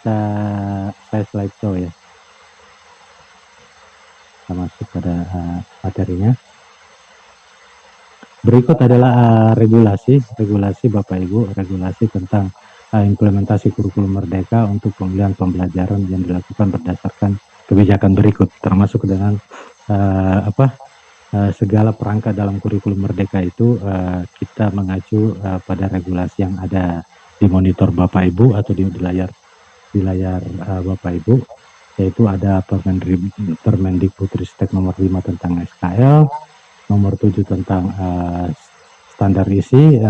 saya slideshow ya. Kita masuk pada materinya. Berikut adalah regulasi Bapak Ibu, regulasi tentang implementasi kurikulum merdeka untuk pemilihan pembelajaran yang dilakukan berdasarkan kebijakan berikut, termasuk dengan segala perangkat dalam kurikulum merdeka itu kita mengacu pada regulasi yang ada di monitor Bapak Ibu atau di layar Bapak Ibu, yaitu ada Permendikbudristek nomor 5 tentang SKL, nomor 7 tentang standar isi,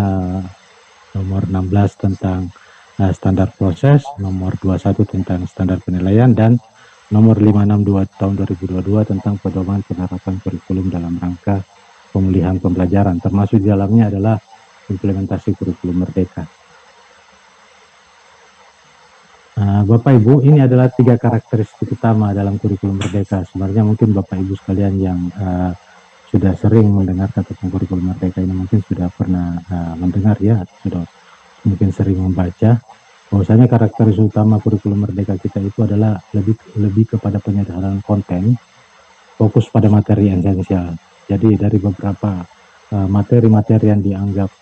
nomor 16 tentang standar proses, nomor 21 tentang standar penilaian, dan nomor 562 tahun 2022 tentang pedoman penerapan kurikulum dalam rangka pemulihan pembelajaran, termasuk di dalamnya adalah implementasi kurikulum merdeka. Bapak Ibu, ini adalah 3 karakteristik utama dalam kurikulum merdeka. Sebenarnya mungkin Bapak Ibu sekalian yang sudah sering mendengar tentang kurikulum merdeka ini mungkin sudah pernah mendengar ya, sudah mungkin sering membaca. Bahwasanya karakteristik utama kurikulum merdeka kita itu adalah lebih kepada penyederhanaan konten, fokus pada materi yang esensial. Jadi dari beberapa materi-materi yang dianggap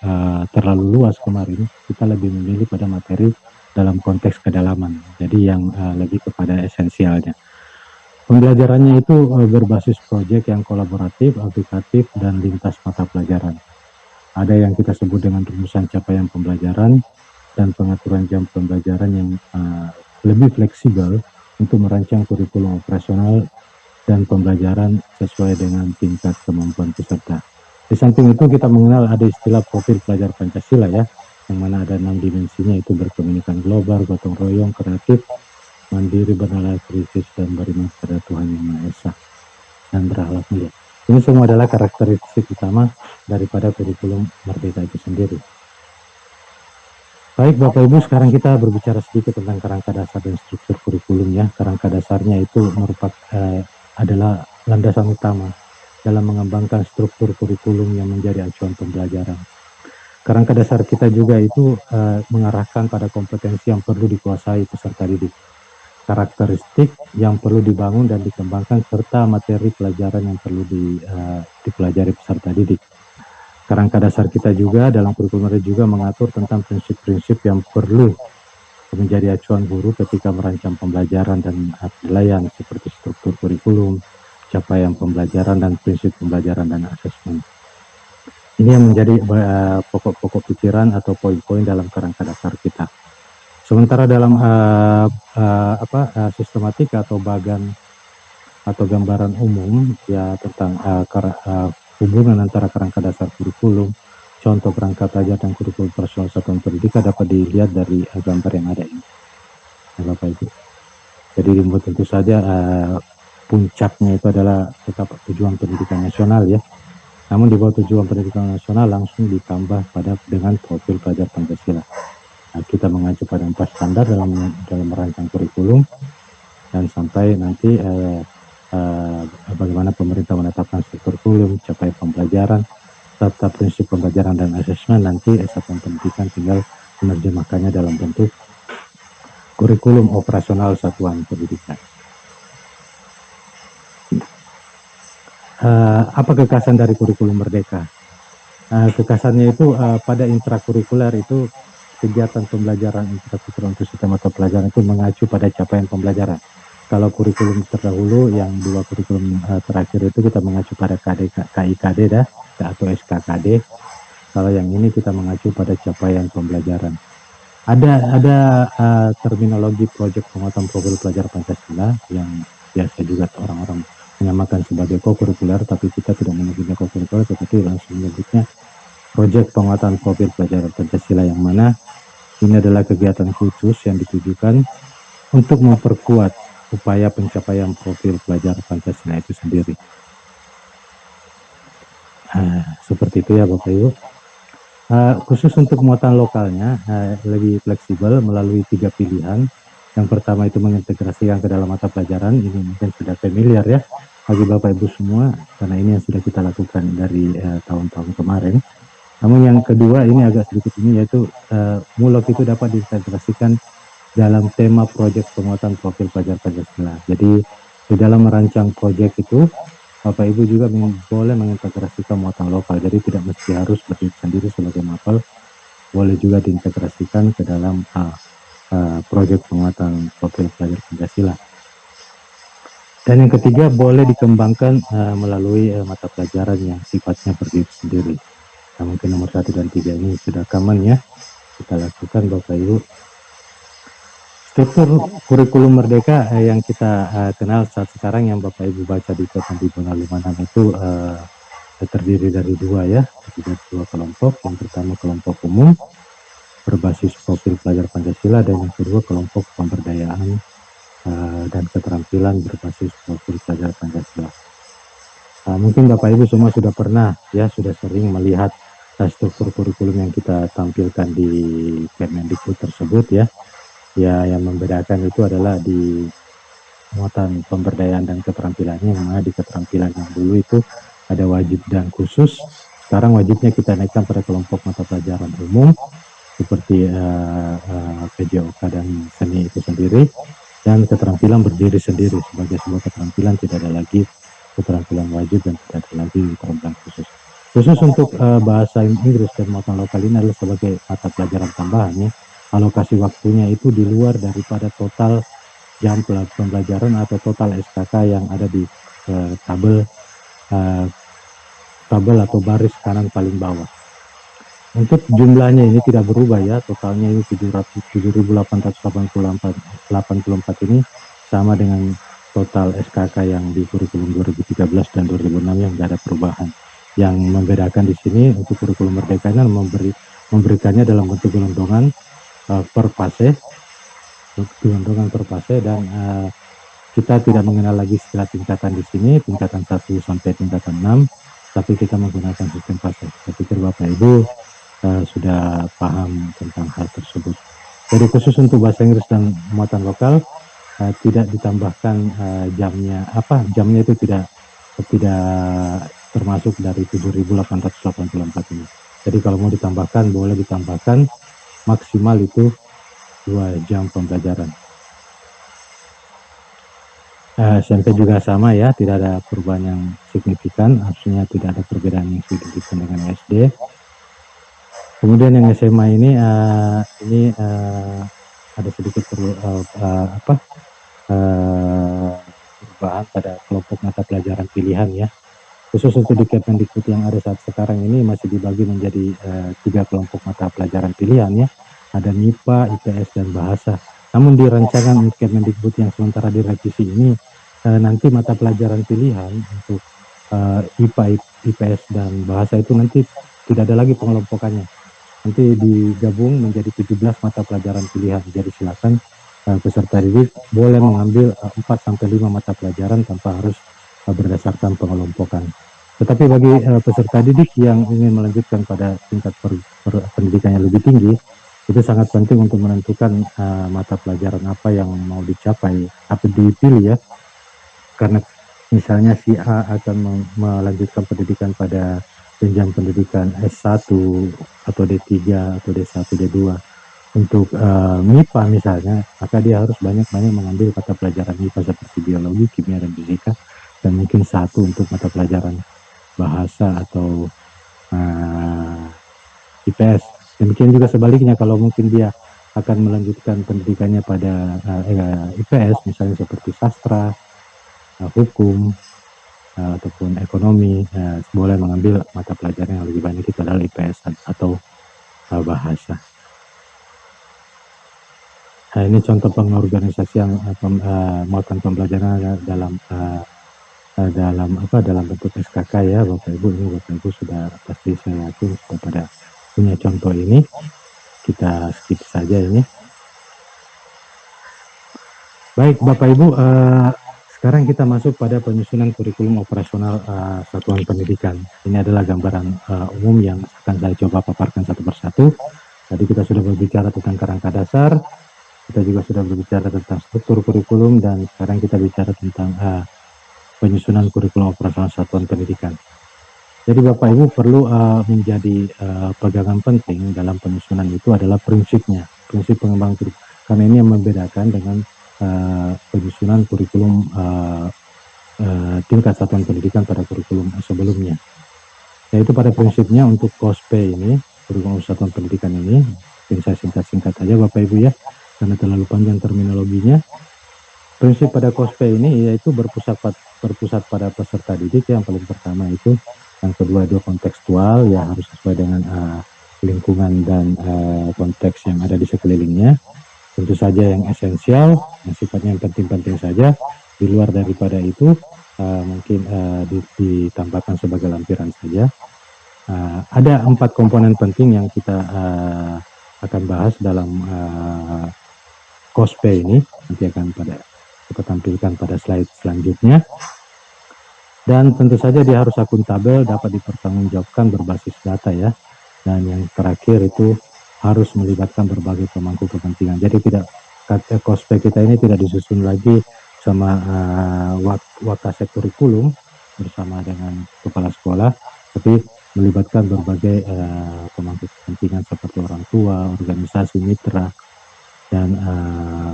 terlalu luas kemarin, kita lebih memilih pada materi dalam konteks kedalaman. Jadi yang lebih kepada esensialnya. Pembelajarannya itu berbasis proyek yang kolaboratif, aplikatif, dan lintas mata pelajaran. Ada yang kita sebut dengan rumusan capaian pembelajaran dan pengaturan jam pembelajaran yang lebih fleksibel untuk merancang kurikulum operasional dan pembelajaran sesuai dengan tingkat kemampuan peserta. Di samping itu kita mengenal ada istilah profil pelajar Pancasila ya, yang mana ada 6 dimensinya, itu berkomunikasi global, gotong royong, kreatif, mandiri, bernilai kritis, dan beriman pada Tuhan Yang Maha Esa, dan berakhlak mulia. Ini semua adalah karakteristik utama daripada kurikulum merdeka itu sendiri. Baik Bapak Ibu, sekarang kita berbicara sedikit tentang kerangka dasar dan struktur kurikulum ya. Kerangka dasarnya itu merupakan adalah landasan utama dalam mengembangkan struktur kurikulum yang menjadi acuan pembelajaran. Kerangka dasar kita juga itu mengarahkan pada kompetensi yang perlu dikuasai peserta didik, karakteristik yang perlu dibangun dan dikembangkan, serta materi pelajaran yang perlu dipelajari peserta didik. Kerangka dasar kita juga dalam kurikulum juga mengatur tentang prinsip-prinsip yang perlu menjadi acuan guru ketika merancang pembelajaran dan penilaian, seperti struktur kurikulum, capaian pembelajaran, dan prinsip pembelajaran dan asesmen. Ini yang menjadi pokok-pokok pikiran atau poin-poin dalam kerangka dasar kita. Sementara dalam sistematika atau bagan atau gambaran umum ya tentang hubungan antara kerangka dasar kurikulum, contoh kerangka pelajar dan kurikulum personal satuan pendidikan dapat dilihat dari gambar yang ada ini, Bapak Ibu. Jadi tentu saja puncaknya itu adalah tetap tujuan pendidikan nasional ya. Namun di bawah tujuan pendidikan nasional langsung ditambah dengan profil pelajar Pancasila. Nah, kita mengacu pada 4 standar dalam merancang kurikulum, dan sampai nanti bagaimana pemerintah menetapkan struktur kurikulum, capai pembelajaran, serta prinsip pembelajaran dan asesmen. Nanti satuan pendidikan tinggal menerjemahkannya dalam bentuk kurikulum operasional satuan pendidikan. Apa kekasan dari kurikulum merdeka? Kekasannya itu pada intrakurikuler itu kegiatan pembelajaran intrakurikuler untuk sistem mata pelajaran itu mengacu pada capaian pembelajaran. Kalau kurikulum terdahulu yang 2 kurikulum terakhir itu kita mengacu pada KIKD atau SKKD. Kalau yang ini kita mengacu pada capaian pembelajaran. Ada terminologi proyek penguatan profil pelajar Pancasila yang biasa juga orang-orang menyamakan sebagai kokurikuler, tapi kita tidak menyebutnya kokurikuler, tetapi langsung menyebutnya proyek penguatan profil pelajar Pancasila, yang mana ini adalah kegiatan khusus yang ditujukan untuk memperkuat upaya pencapaian profil pelajar Pancasila itu sendiri. Seperti itu ya Bapak Ibu. Khusus untuk muatan lokalnya lebih fleksibel melalui 3 pilihan. Yang pertama itu mengintegrasikan ke dalam mata pelajaran. Ini mungkin sudah familiar ya bagi Bapak Ibu semua, karena ini yang sudah kita lakukan dari tahun-tahun kemarin. Namun yang kedua ini agak sedikit ini, yaitu mulok itu dapat diintegrasikan dalam tema proyek penguatan profil pelajar Pancasila. Jadi di dalam merancang proyek itu Bapak Ibu juga boleh mengintegrasikan muatan lokal. Jadi tidak mesti harus berdiri sendiri sebagai mapel, boleh juga diintegrasikan ke dalam proyek penguatan profil pelajar Pancasila. Dan yang ketiga, boleh dikembangkan melalui mata pelajaran yang sifatnya berdiri sendiri. Nah, mungkin nomor 1 dan 3 ini sudah common ya, kita lakukan Bapak Ibu. Struktur kurikulum merdeka yang kita kenal saat sekarang yang Bapak Ibu baca di Kemendikbud 56 itu terdiri dari 2 ya, terdiri dari 2 kelompok. Yang pertama kelompok umum berbasis profil pelajar Pancasila, dan yang kedua kelompok pemberdayaan dan keterampilan berbasis profil pelajar Pancasila. Mungkin Bapak Ibu semua sudah pernah ya, sudah sering melihat struktur kurikulum yang kita tampilkan di Kemendikbud tersebut ya. Ya, yang membedakan itu adalah di muatan pemberdayaan dan keterampilannya, yang mana di keterampilan yang dulu itu ada wajib dan khusus. Sekarang wajibnya kita naikkan pada kelompok mata pelajaran umum seperti PJOK dan seni itu sendiri, dan keterampilan berdiri sendiri sebagai sebuah keterampilan, tidak ada lagi keterampilan wajib dan tidak ada lagi keterampilan khusus. Khusus untuk bahasa Inggris dan muatan lokal ini adalah sebagai mata pelajaran tambahan ya. Alokasi waktunya itu di luar daripada total jam pembelajaran atau total SKK yang ada di tabel atau baris kanan paling bawah. Untuk jumlahnya ini tidak berubah ya, totalnya ini 7.884 ini sama dengan total SKK yang di kurikulum 2013 dan 2006 yang tidak ada perubahan. Yang membedakan di sini untuk kurikulum merdekanya memberikannya dalam bentuk gelondongan per fase, dan kita tidak mengenal lagi istilah tingkatan di sini, tingkatan 1 sampai tingkatan 6, tapi kita menggunakan sistem fase. Saya pikir Bapak Ibu sudah paham tentang hal tersebut. Jadi khusus untuk bahasa Inggris dan muatan lokal tidak ditambahkan jamnya, jamnya itu tidak termasuk dari 7.884 ini. Jadi kalau mau ditambahkan, boleh ditambahkan, maksimal itu 2 jam pembelajaran. SMP juga sama ya, tidak ada perubahan yang signifikan, artinya tidak ada perbedaan yang signifikan dengan SD. Kemudian yang SMA ini ada sedikit perubahan pada kelompok mata pelajaran pilihan ya. Khusus untuk di Kemendikbud yang ada saat sekarang ini masih dibagi menjadi 3 kelompok mata pelajaran pilihan ya. Ada MIPA, IPS, dan bahasa. Namun di rancangan Kemendikbud yang sementara direvisi ini nanti mata pelajaran pilihan untuk IPA, IPS, dan bahasa itu nanti tidak ada lagi pengelompokannya. Nanti digabung menjadi 17 mata pelajaran pilihan. Jadi silakan peserta didik boleh mengambil 4-5 mata pelajaran tanpa harus berdasarkan pengelompokan. Tetapi bagi peserta didik yang ingin melanjutkan pada tingkat pendidikan yang lebih tinggi, itu sangat penting untuk menentukan mata pelajaran apa yang mau dicapai, apa dipilih ya. Karena misalnya si A akan melanjutkan pendidikan pada jenjang pendidikan S1 atau D3 atau D1, D2. Untuk MIPA misalnya, maka dia harus banyak-banyak mengambil mata pelajaran MIPA seperti biologi, kimia, dan fisika, dan mungkin 1 untuk mata pelajaran bahasa atau IPS. Demikian juga sebaliknya, kalau mungkin dia akan melanjutkan pendidikannya pada IPS, misalnya seperti sastra, hukum, ataupun ekonomi, boleh mengambil mata pelajaran yang lebih banyak itu adalah IPS atau bahasa. Nah, ini contoh pengorganisasian muatan pembelajaran dalam bentuk SKK ya Bapak Ibu. Ini Bapak Ibu sudah pasti, saya yakin sudah pada punya contoh ini. Kita skip saja ini. Baik Bapak Ibu, sekarang kita masuk pada penyusunan kurikulum operasional satuan pendidikan. Ini adalah gambaran umum yang akan saya coba paparkan satu persatu. Tadi kita sudah berbicara tentang kerangka dasar, kita juga sudah berbicara tentang struktur kurikulum, dan sekarang kita bicara tentang penyusunan kurikulum operasional satuan pendidikan. Jadi Bapak Ibu perlu menjadi pegangan penting dalam penyusunan itu adalah prinsipnya, prinsip pengembangan kurikulum. karena ini yang membedakan dengan penyusunan kurikulum tingkat satuan pendidikan pada kurikulum sebelumnya. Yaitu pada prinsipnya untuk KOSPE ini, kurikulum satuan pendidikan ini, mungkin saya singkat-singkat aja Bapak Ibu ya, karena terlalu panjang terminologinya. Prinsip pada KOSPE ini yaitu berpusat pada peserta didik yang paling pertama itu, yang kedua itu kontekstual, ya harus sesuai dengan lingkungan dan konteks yang ada di sekelilingnya. Tentu saja yang esensial, yang sifatnya yang penting-penting saja. Di luar daripada itu mungkin ditambahkan sebagai lampiran saja. Ada 4 komponen penting yang kita akan bahas dalam KOSPE ini, nanti akan kita tampilkan pada slide selanjutnya. Dan tentu saja dia harus akuntabel, dapat dipertanggungjawabkan berbasis data ya. Dan yang terakhir itu harus melibatkan berbagai pemangku kepentingan. Jadi KOSPE kita ini tidak disusun lagi sama wakasek kurikulum bersama dengan kepala sekolah, tapi melibatkan berbagai pemangku kepentingan seperti orang tua, organisasi mitra, dan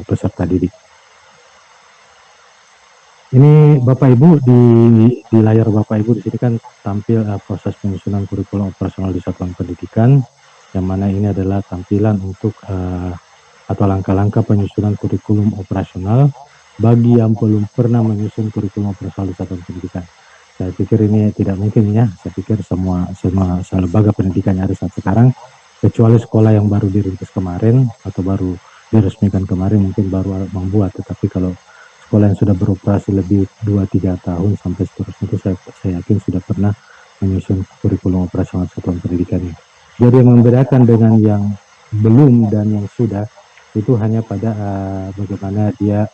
peserta didik. Ini Bapak Ibu di layar Bapak Ibu di sini kan tampil proses penyusunan kurikulum operasional di satuan pendidikan, yang mana ini adalah tampilan untuk atau langkah-langkah penyusunan kurikulum operasional bagi yang belum pernah menyusun kurikulum operasional di satuan pendidikan. Saya pikir ini tidak mungkin ya. Saya pikir semua lembaga pendidikan yang ada saat sekarang, kecuali sekolah yang baru dirintis kemarin atau baru diresmikan kemarin mungkin baru membuat. Tetapi kalau sekolah yang sudah beroperasi lebih 2-3 tahun sampai seterusnya itu saya yakin sudah pernah menyusun kurikulum operasional satuan pendidikan ini. Jadi yang membedakan dengan yang belum dan yang sudah itu hanya pada bagaimana dia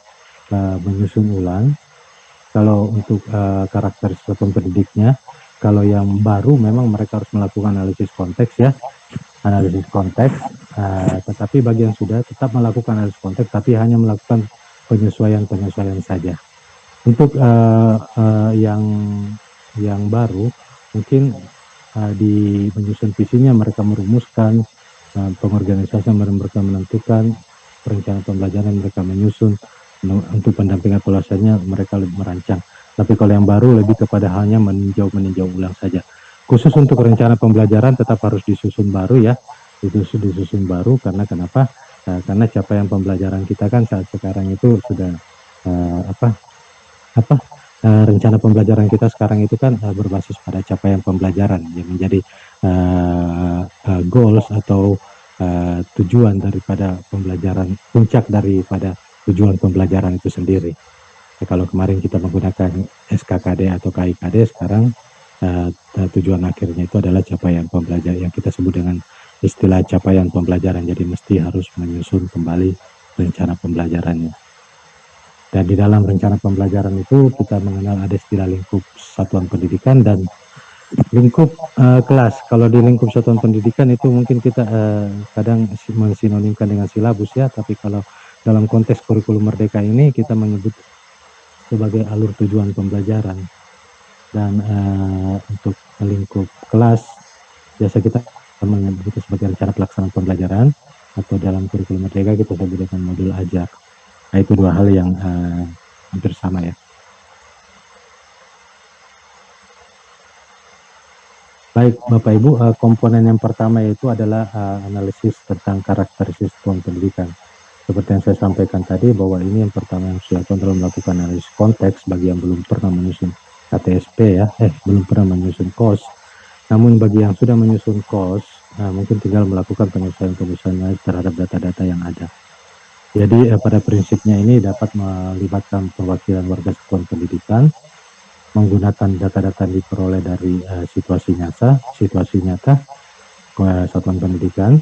menyusun ulang. Kalau untuk karakter satuan pendidiknya, kalau yang baru memang mereka harus melakukan analisis konteks ya, analisis konteks, tetapi bagi yang sudah tetap melakukan analisis konteks, tapi hanya melakukan penyesuaian saja. Untuk yang baru, mungkin di menyusun visinya mereka merumuskan, pengorganisasian mereka menentukan, perencanaan pembelajaran mereka menyusun, untuk pendampingan evaluasinya mereka lebih merancang. Tapi kalau yang baru lebih kepada hanya meninjau ulang saja. Khusus untuk rencana pembelajaran tetap harus disusun baru ya, disusun baru karena kenapa? Karena capaian pembelajaran kita kan saat sekarang itu sudah rencana pembelajaran kita sekarang itu kan berbasis pada capaian pembelajaran yang menjadi goals atau tujuan daripada pembelajaran, puncak daripada tujuan pembelajaran itu sendiri. Kalau kemarin kita menggunakan SKKD atau KIKD, sekarang tujuan akhirnya itu adalah capaian pembelajaran yang kita sebut dengan istilah capaian pembelajaran. Jadi mesti harus menyusun kembali rencana pembelajarannya. Dan di dalam rencana pembelajaran itu kita mengenal ada istilah lingkup satuan pendidikan dan lingkup kelas. Kalau di lingkup satuan pendidikan itu mungkin kita kadang mensinonimkan dengan silabus ya, tapi kalau dalam konteks kurikulum merdeka ini kita menyebut sebagai alur tujuan pembelajaran. Dan untuk lingkup kelas biasa kita menyebut sebagai rencana pelaksanaan pembelajaran, atau dalam kurikulum merdeka kita sebut dengan modul ajar. Nah, itu dua hal yang hampir sama ya. Baik Bapak Ibu, komponen yang pertama itu adalah analisis tentang karakteristik satuan pendidikan. Seperti yang saya sampaikan tadi, bahwa ini yang pertama yang saya lakukan adalah melakukan analisis konteks bagi yang belum pernah menyusun KTSP ya, belum pernah menyusun KOS. Namun bagi yang sudah menyusun KOS, mungkin tinggal melakukan penyesuaian terhadap data-data yang ada. Jadi pada prinsipnya ini dapat melibatkan perwakilan warga satuan pendidikan, menggunakan data-data diperoleh dari situasi nyata satuan pendidikan,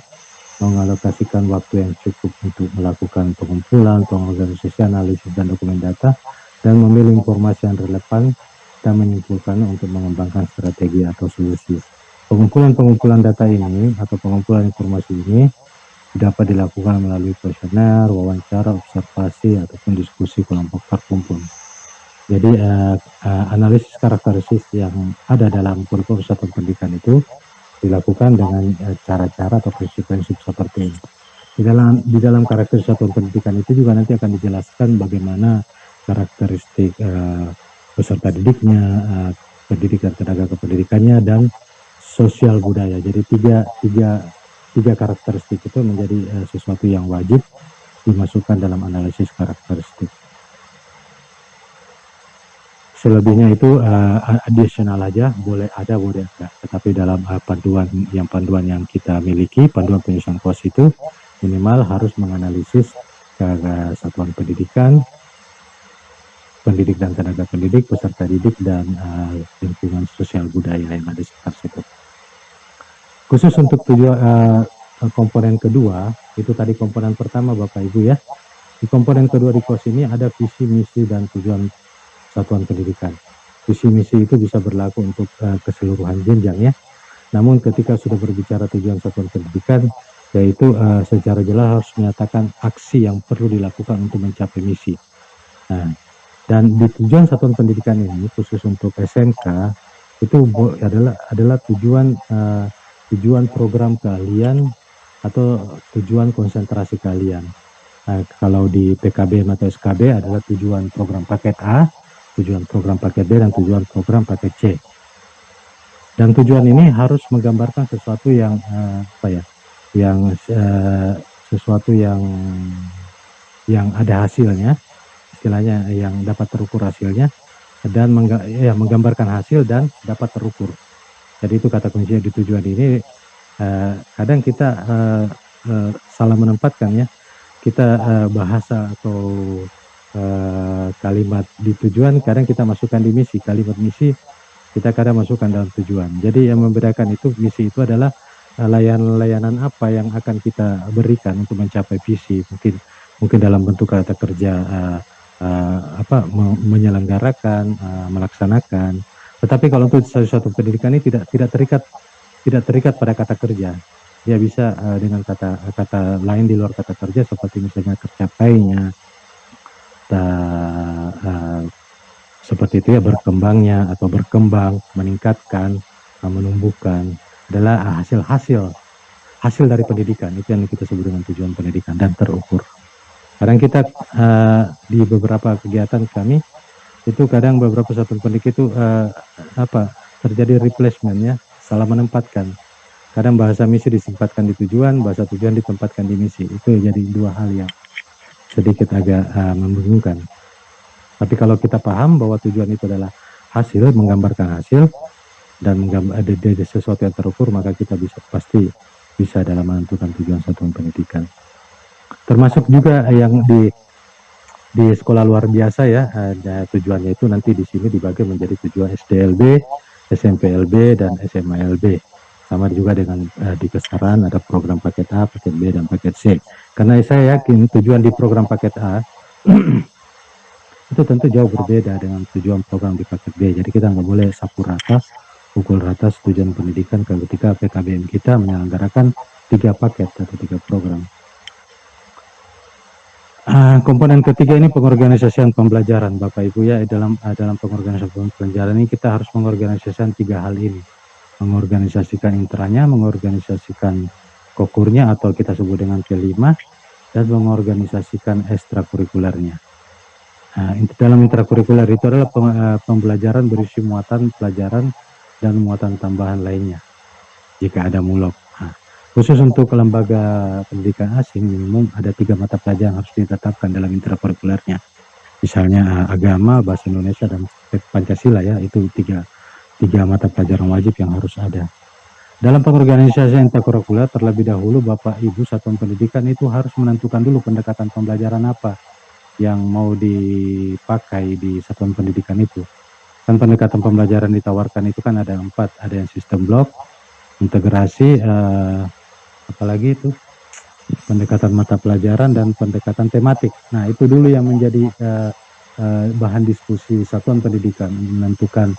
mengalokasikan waktu yang cukup untuk melakukan pengumpulan, pengorganisasi, analisis, dan dokumen data, dan memilih informasi yang relevan dan menyimpulkannya untuk mengembangkan strategi atau solusi. Pengumpulan data ini atau pengumpulan informasi ini dapat dilakukan melalui kuesioner, wawancara, observasi, ataupun diskusi kelompok terkumpul. Jadi analisis karakteristik yang ada dalam kurikulum satuan pendidikan itu dilakukan dengan cara-cara atau prinsip-prinsip seperti ini. Di dalam karakter satuan pendidikan itu juga nanti akan dijelaskan bagaimana karakteristik peserta didiknya, pendidikan tenaga kependidikannya, dan sosial budaya. Jadi tiga karakteristik itu menjadi sesuatu yang wajib dimasukkan dalam analisis karakteristik. Selebihnya itu additional aja, boleh ada, boleh enggak. Tetapi dalam panduan yang kita miliki, panduan penyusunan kos itu minimal harus menganalisis satuan pendidikan, pendidik dan tenaga pendidik, peserta didik, dan lingkungan sosial budaya yang ada di sekitar situ. Khusus untuk komponen kedua, itu tadi komponen pertama Bapak Ibu ya. Di komponen kedua di kos ini ada visi, misi, dan tujuan satuan pendidikan. Visi misi itu bisa berlaku untuk keseluruhan jenjang ya. Namun ketika sudah berbicara tujuan satuan pendidikan, yaitu secara jelas harus menyatakan aksi yang perlu dilakukan untuk mencapai misi. Nah, dan di tujuan satuan pendidikan ini khusus untuk SMK itu adalah tujuan program kalian atau tujuan konsentrasi kalian. Nah, kalau di PKB atau SKB adalah tujuan program paket A, tujuan program paket B, dan tujuan program paket C. Dan tujuan ini harus menggambarkan sesuatu yang sesuatu yang ada hasilnya, istilahnya yang dapat terukur hasilnya, dan menggambarkan hasil dan dapat terukur. Jadi itu kata kunci di tujuan ini. Kadang kita salah menempatkan ya, kita bahasa atau kalimat di tujuan kadang kita masukkan di misi, kalimat misi kita kadang masukkan dalam tujuan. Jadi yang membedakan itu, misi itu adalah layanan apa yang akan kita berikan untuk mencapai visi, mungkin dalam bentuk kata kerja menyelenggarakan, melaksanakan. Tetapi kalau untuk suatu pendidikan ini tidak terikat pada kata kerja. Dia bisa dengan kata lain di luar kata kerja, seperti misalnya tercapainya, seperti itu ya, berkembangnya atau berkembang, meningkatkan, menumbuhkan, adalah hasil dari pendidikan. Itu yang kita sebut dengan tujuan pendidikan dan terukur. Kadang kita di beberapa kegiatan kami itu kadang beberapa satuan pendidik itu terjadi replacement ya, salah menempatkan. Kadang bahasa misi ditempatkan di tujuan, bahasa tujuan ditempatkan di misi. Itu jadi dua hal yang sedikit agak membingungkan. Tapi kalau kita paham bahwa tujuan itu adalah hasil, menggambarkan hasil, dan ada sesuatu yang terukur, maka kita pasti bisa dalam menentukan tujuan satuan pendidikan. Termasuk juga yang di sekolah luar biasa ya, tujuannya itu nanti di sini dibagi menjadi tujuan SDLB, SMPLB, dan SMALB. Sama juga dengan di kesetaraan ada program paket A, paket B, dan paket C. Karena saya yakin tujuan di program paket A itu tentu jauh berbeda dengan tujuan program di paket B. Jadi kita nggak boleh pukul rata tujuan pendidikan ketika PKBM kita menyelenggarakan 3 paket atau 3 program. Komponen ketiga ini pengorganisasian pembelajaran, Bapak Ibu ya. Dalam pengorganisasian pembelajaran ini kita harus mengorganisasikan 3 hal ini. Mengorganisasikan intranya, mengorganisasikan kokurnya atau kita sebut dengan P5, dan mengorganisasikan ekstrakurikulernya. Dalam intrakurikuler itu adalah pembelajaran berisi muatan pelajaran dan muatan tambahan lainnya jika ada mulok. Khusus untuk lembaga pendidikan asing, minimum ada 3 mata pelajaran harus ditetapkan dalam intrakurikulernya. Misalnya agama, bahasa Indonesia, dan Pancasila ya, itu tiga mata pelajaran wajib yang harus ada. Dalam pengorganisasian intrakurikuler, terlebih dahulu Bapak Ibu satuan pendidikan itu harus menentukan dulu pendekatan pembelajaran apa yang mau dipakai di satuan pendidikan itu. Kan pendekatan pembelajaran ditawarkan itu kan ada 4, ada yang sistem blok, integrasi, apalagi itu pendekatan mata pelajaran, dan pendekatan tematik. Nah itu dulu yang menjadi bahan diskusi satuan pendidikan, menentukan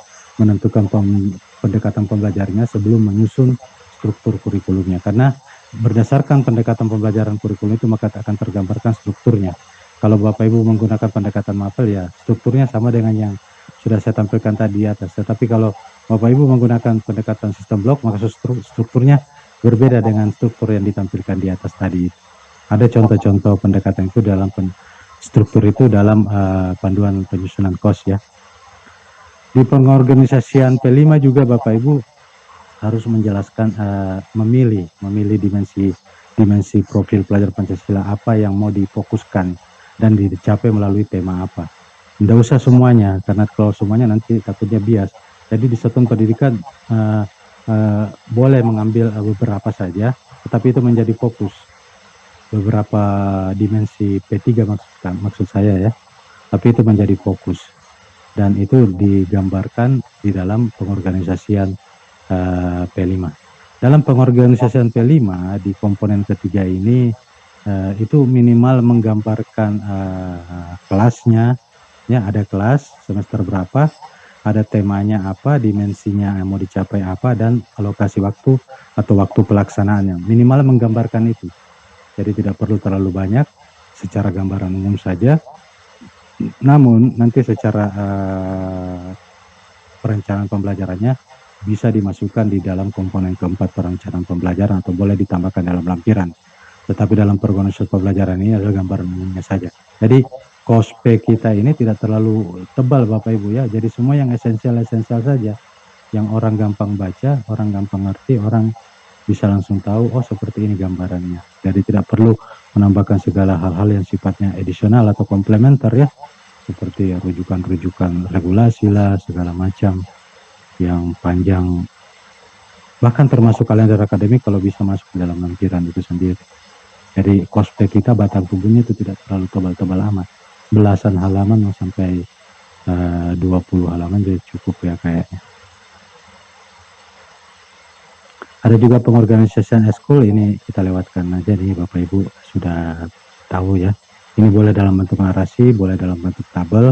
pendekatan pembelajarannya sebelum menyusun struktur kurikulumnya. Karena berdasarkan pendekatan pembelajaran kurikulum itu maka akan tergambarkan strukturnya. Kalau Bapak Ibu menggunakan pendekatan mapel ya strukturnya sama dengan yang sudah saya tampilkan tadi di atas. Tetapi kalau Bapak Ibu menggunakan pendekatan sistem blok, maka strukturnya berbeda dengan struktur yang ditampilkan di atas tadi. Ada contoh-contoh pendekatan itu dalam struktur itu dalam panduan penyusunan KOS ya. Di pengorganisasian P5 juga Bapak Ibu harus menjelaskan memilih dimensi profil pelajar Pancasila apa yang mau difokuskan dan dicapai melalui tema apa. Tidak usah semuanya, karena kalau semuanya nanti takutnya bias. Jadi di satuan pendidikan boleh mengambil beberapa saja, tetapi itu menjadi fokus. Beberapa dimensi P3 maksud saya ya, tapi itu menjadi fokus. Dan itu digambarkan di dalam pengorganisasian P5. Dalam pengorganisasian P5 di komponen ketiga ini itu minimal menggambarkan kelasnya, ya ada kelas semester berapa, ada temanya apa, dimensinya yang mau dicapai apa, dan alokasi waktu atau waktu pelaksanaannya. Minimal menggambarkan itu. Jadi tidak perlu terlalu banyak, secara gambaran umum saja. Namun nanti secara perencanaan pembelajarannya bisa dimasukkan di dalam komponen keempat perencanaan pembelajaran atau boleh ditambahkan dalam lampiran. Tetapi dalam pengorganisasian pembelajaran ini adalah gambaran umumnya saja. Jadi KOSP kita ini tidak terlalu tebal Bapak Ibu ya. Jadi semua yang esensial-esensial saja. Yang orang gampang baca, orang gampang ngerti, orang bisa langsung tahu, oh seperti ini gambarannya. Jadi tidak perlu menambahkan segala hal-hal yang sifatnya edisional atau komplementer ya. Seperti rujukan-rujukan regulasi lah, segala macam yang panjang. Bahkan termasuk kalender akademik kalau bisa masuk ke dalam lampiran itu sendiri. Jadi kospek kita batang tubuhnya itu tidak terlalu tebal-tebal amat. Belasan halaman sampai 20 halaman jadi cukup ya kayaknya. Ada juga pengorganisasian eskul, ini kita lewatkan aja nih Bapak Ibu sudah tahu ya. Ini boleh dalam bentuk narasi, boleh dalam bentuk tabel.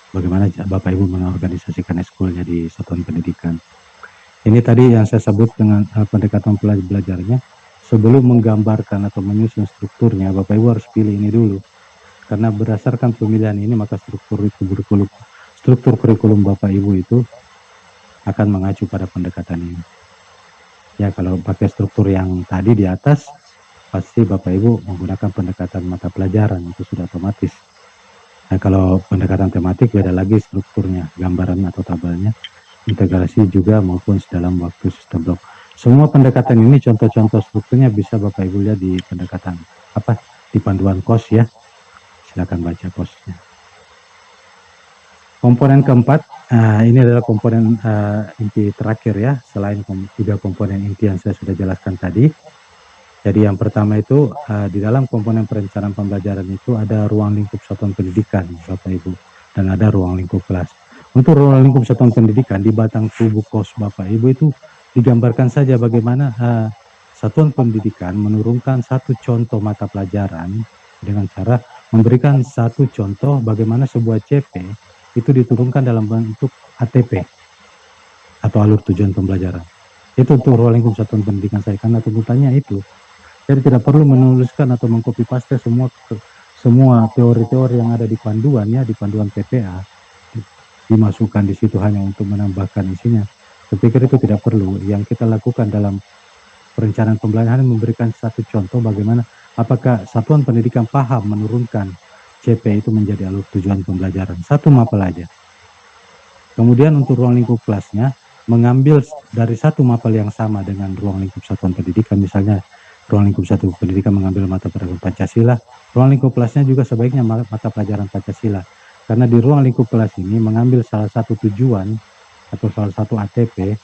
Bagaimana Bapak Ibu mengorganisasikan eskulnya di satuan pendidikan. Ini tadi yang saya sebut dengan pendekatan belajarnya. Sebelum menggambarkan atau menyusun strukturnya, Bapak Ibu harus pilih ini dulu. Karena berdasarkan pemilihan ini, maka struktur kurikulum Bapak Ibu itu akan mengacu pada pendekatan ini. Ya, kalau pakai struktur yang tadi di atas, pasti Bapak Ibu menggunakan pendekatan mata pelajaran, itu sudah otomatis. Nah, kalau pendekatan tematik beda lagi strukturnya, gambaran atau tabelnya, integrasi juga maupun dalam waktu sistem blok. Semua pendekatan ini contoh-contoh strukturnya bisa Bapak Ibu lihat di pendekatan di panduan KOS ya. Silakan baca KOS-nya. Komponen keempat, ini adalah komponen inti terakhir ya, selain tiga komponen inti yang saya sudah jelaskan tadi. Jadi yang pertama itu di dalam komponen perencanaan pembelajaran itu ada ruang lingkup satuan pendidikan Bapak Ibu, dan ada ruang lingkup kelas. Untuk ruang lingkup satuan pendidikan di batang tubuh KOS Bapak Ibu itu digambarkan saja bagaimana satuan pendidikan menurunkan satu contoh mata pelajaran dengan cara memberikan satu contoh bagaimana sebuah CP itu diturunkan dalam bentuk ATP atau alur tujuan pembelajaran. Itu untuk ruang lingkup satuan pendidikan saya, karena tuntutannya itu. Jadi tidak perlu menuliskan atau mengcopy paste semua teori-teori yang ada di panduan ya, di panduan PPA dimasukkan di situ hanya untuk menambahkan isinya. Saya pikir itu tidak perlu. Yang kita lakukan dalam perencanaan pembelajaran memberikan satu contoh bagaimana apakah satuan pendidikan paham menurunkan CP itu menjadi alur tujuan pembelajaran. Satu mapel aja. Kemudian untuk ruang lingkup kelasnya mengambil dari satu mapel yang sama dengan ruang lingkup satuan pendidikan, misalnya ruang lingkup satu pendidikan mengambil mata pelajaran Pancasila, ruang lingkup kelasnya juga sebaiknya mata pelajaran Pancasila. Karena di ruang lingkup kelas ini mengambil salah satu tujuan atau salah satu ATP,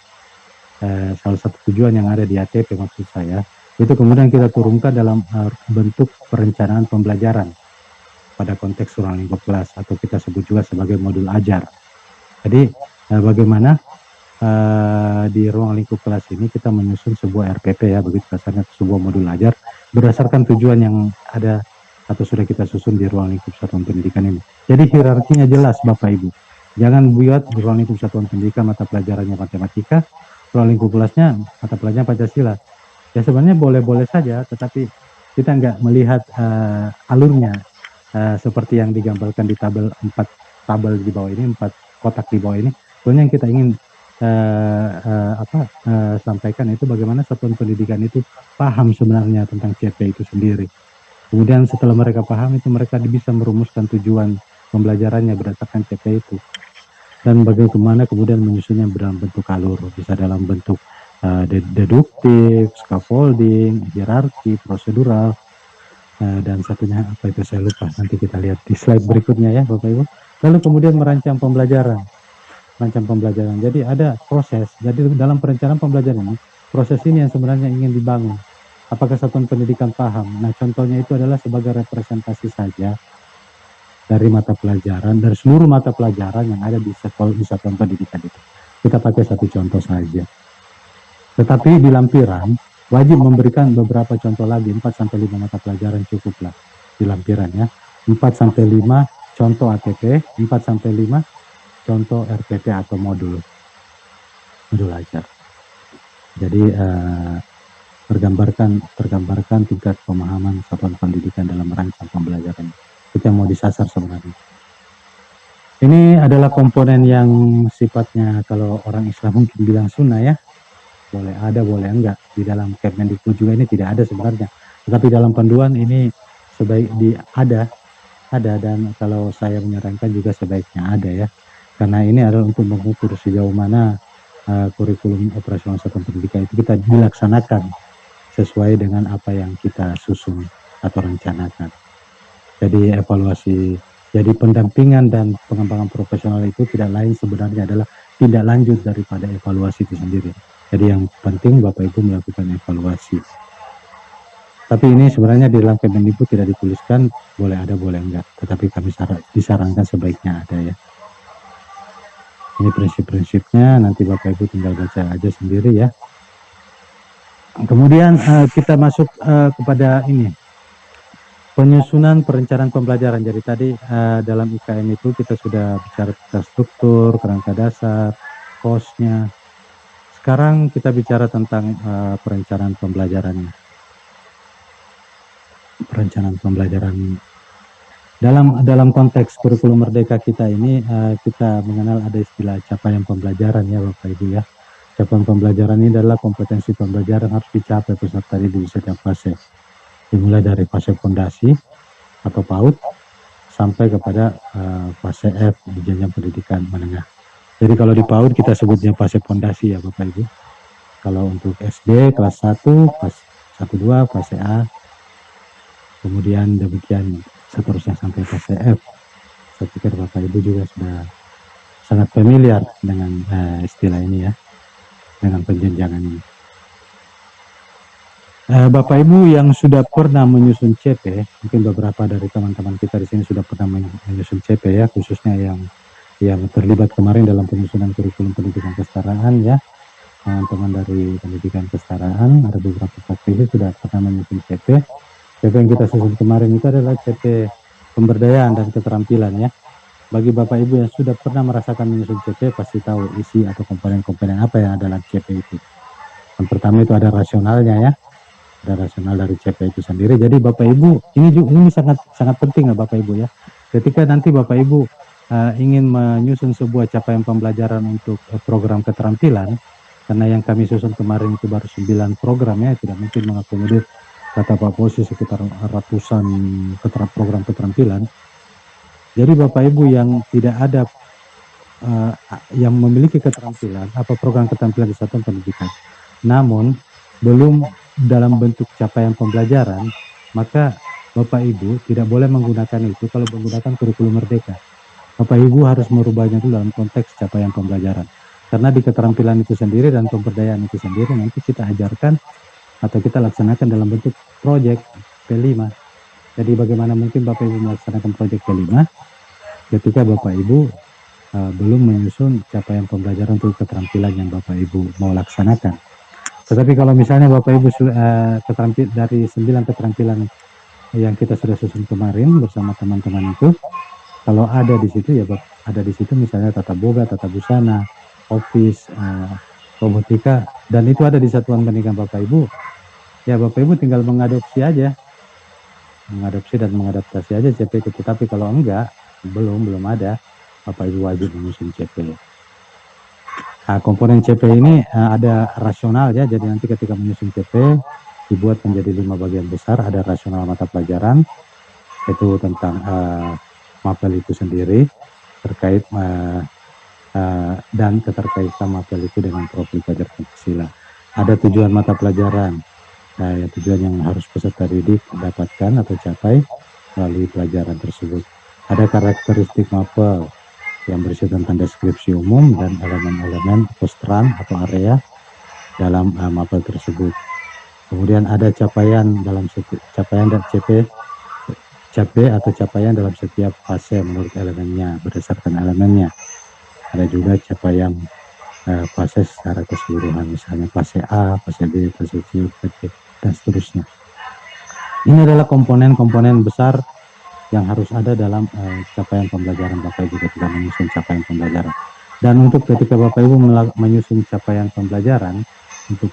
salah satu tujuan yang ada di ATP maksud saya, itu kemudian kita turunkan dalam bentuk perencanaan pembelajaran pada konteks ruang lingkup kelas atau kita sebut juga sebagai modul ajar. Jadi bagaimana di ruang lingkup kelas ini kita menyusun sebuah RPP ya, begitu kasarnya sebuah modul ajar berdasarkan tujuan yang ada atau sudah kita susun di ruang lingkup satuan pendidikan ini. Jadi hierarkinya jelas Bapak Ibu. Jangan buat di ruang lingkup satuan pendidikan mata pelajarannya matematika, ruang lingkup kelasnya mata pelajaran Pancasila. Ya sebenarnya boleh-boleh saja, tetapi kita nggak melihat alurnya seperti yang digambarkan di tabel 4 tabel di bawah ini, 4 kotak di bawah ini. Sebenarnya yang kita ingin sampaikan itu bagaimana satuan pendidikan itu paham sebenarnya tentang CP itu sendiri. Kemudian setelah mereka paham itu mereka bisa merumuskan tujuan pembelajarannya berdasarkan CP itu. Dan bagaimana kemudian menyusunnya dalam bentuk alur, bisa dalam bentuk deduktif, scaffolding, hierarki, prosedural, dan satunya apa itu saya lupa. Nanti kita lihat di slide berikutnya ya Bapak Ibu. Lalu kemudian merancang pembelajaran. Jadi ada proses. Jadi dalam perencanaan pembelajaran ini, proses ini yang sebenarnya ingin dibangun. Apakah satuan pendidikan paham? Nah, contohnya itu adalah sebagai representasi saja dari mata pelajaran, dari seluruh mata pelajaran yang ada di sekolah di satuan pendidikan itu. Kita pakai satu contoh saja. Tetapi di lampiran wajib memberikan beberapa contoh lagi, 4-5 mata pelajaran cukuplah di lampiran ya. 4-5 contoh ATP, 4-5 contoh RPP atau modul ajar. Jadi tergambarkan tingkat pemahaman satuan pendidikan dalam merancang pembelajaran. Itu yang mau disasar sebenarnya. Ini adalah komponen yang sifatnya kalau orang Islam mungkin bilang sunnah ya. Boleh ada, boleh enggak. Di dalam Kemendikbud juga ini tidak ada sebenarnya. Tetapi dalam panduan ini ada dan kalau saya menyarankan juga sebaiknya ada ya. Karena ini adalah untuk mengukur sejauh mana kurikulum operasional satuan pendidikan itu kita dilaksanakan sesuai dengan apa yang kita susun atau rencanakan. Jadi evaluasi, jadi pendampingan dan pengembangan profesional itu tidak lain sebenarnya adalah tindak lanjut daripada evaluasi itu sendiri. Jadi yang penting Bapak Ibu melakukan evaluasi. Tapi ini sebenarnya di dalam Kemendikbud tidak dituliskan boleh ada boleh enggak, tetapi kami disarankan sebaiknya ada ya. Ini prinsip-prinsipnya, nanti Bapak Ibu tinggal baca aja sendiri ya. Kemudian kita masuk kepada ini, penyusunan perencanaan pembelajaran. Jadi tadi dalam IKM itu kita sudah bicara tentang struktur, kerangka dasar, kosnya. Sekarang kita bicara tentang perencanaan pembelajarannya. Perencanaan pembelajaran dalam konteks kurikulum merdeka kita ini kita mengenal ada istilah capaian pembelajaran ya Bapak Ibu ya. Capaian pembelajaran ini adalah kompetensi pembelajaran harus dicapai peserta didik di setiap fase. Dimulai dari fase fondasi atau PAUD sampai kepada fase F di jenjang pendidikan menengah. Jadi kalau di PAUD kita sebutnya fase fondasi ya Bapak Ibu. Kalau untuk SD kelas 1, fase 1-2, fase A, kemudian demikian seterusnya sampai fase F. Saya pikir Bapak Ibu juga sudah sangat familiar dengan istilah ini ya, dengan penjenjangan ini. Bapak Ibu yang sudah pernah menyusun CP, mungkin beberapa dari teman-teman kita di sini sudah pernah menyusun CP ya, khususnya yang terlibat kemarin dalam penyusunan kurikulum pendidikan kesetaraan ya. Teman-teman dari pendidikan kesetaraan, ada beberapa praktisi sudah pernah menyusun CP. CP yang kita susun kemarin itu adalah CP pemberdayaan dan keterampilan ya. Bagi Bapak Ibu yang sudah pernah merasakan menyusun CP pasti tahu isi atau komponen-komponen apa yang ada dalam CP itu. Yang pertama itu ada rasionalnya ya. Ada rasional dari CP itu sendiri. Jadi Bapak Ibu ini sangat penting ya Bapak Ibu ya. Ketika nanti Bapak Ibu ingin menyusun sebuah capaian pembelajaran untuk program keterampilan, karena yang kami susun kemarin itu baru 9 program ya, tidak mungkin mengakomodir kata Pak Posi sekitar ratusan program keterampilan. Jadi Bapak Ibu yang tidak ada yang memiliki keterampilan apa program keterampilan di satuan pendidikan, namun belum dalam bentuk capaian pembelajaran, maka Bapak Ibu tidak boleh menggunakan itu kalau menggunakan kurikulum merdeka. Bapak Ibu harus merubahnya dulu dalam konteks capaian pembelajaran. Karena di keterampilan itu sendiri dan pemberdayaan itu sendiri nanti kita ajarkan atau kita laksanakan dalam bentuk proyek P5. Jadi bagaimana mungkin Bapak Ibu melaksanakan proyek P5 ketika Bapak Ibu belum menyusun capaian pembelajaran untuk keterampilan yang Bapak Ibu mau laksanakan. Tetapi kalau misalnya Bapak Ibu dari 9 keterampilan yang kita sudah susun kemarin bersama teman-teman itu, kalau ada di situ ya ada di situ misalnya tata boga, tata busana, office, robotika, dan itu ada di satuan pendidikan Bapak Ibu. Ya Bapak Ibu tinggal mengadopsi aja, mengadopsi dan mengadaptasi aja CP itu. Tapi kalau enggak, belum ada, Bapak Ibu wajib menyusun CP. Nah, komponen CP ini ada rasional ya, jadi nanti ketika menyusun CP dibuat menjadi 5 bagian besar. Ada rasional mata pelajaran, itu tentang mapel itu sendiri, terkait dan keterkaitan mapel itu dengan profil pelajar Pancasila. Ada tujuan mata pelajaran, tujuan yang harus peserta didik dapatkan atau capai melalui pelajaran tersebut. Ada karakteristik mapel yang berisi tentang deskripsi umum dan elemen-elemen atau strand atau area dalam mapel tersebut. Kemudian ada capaian dalam capaian dan CP atau capaian dalam setiap fase menurut elemennya, berdasarkan elemennya. Ada juga capaian fase secara keseluruhan, misalnya fase A, fase B, fase C, fase D, dan seterusnya. Ini adalah komponen-komponen besar yang harus ada dalam capaian pembelajaran Bapak Ibu ketika menyusun capaian pembelajaran. Dan untuk ketika Bapak Ibu menyusun capaian pembelajaran untuk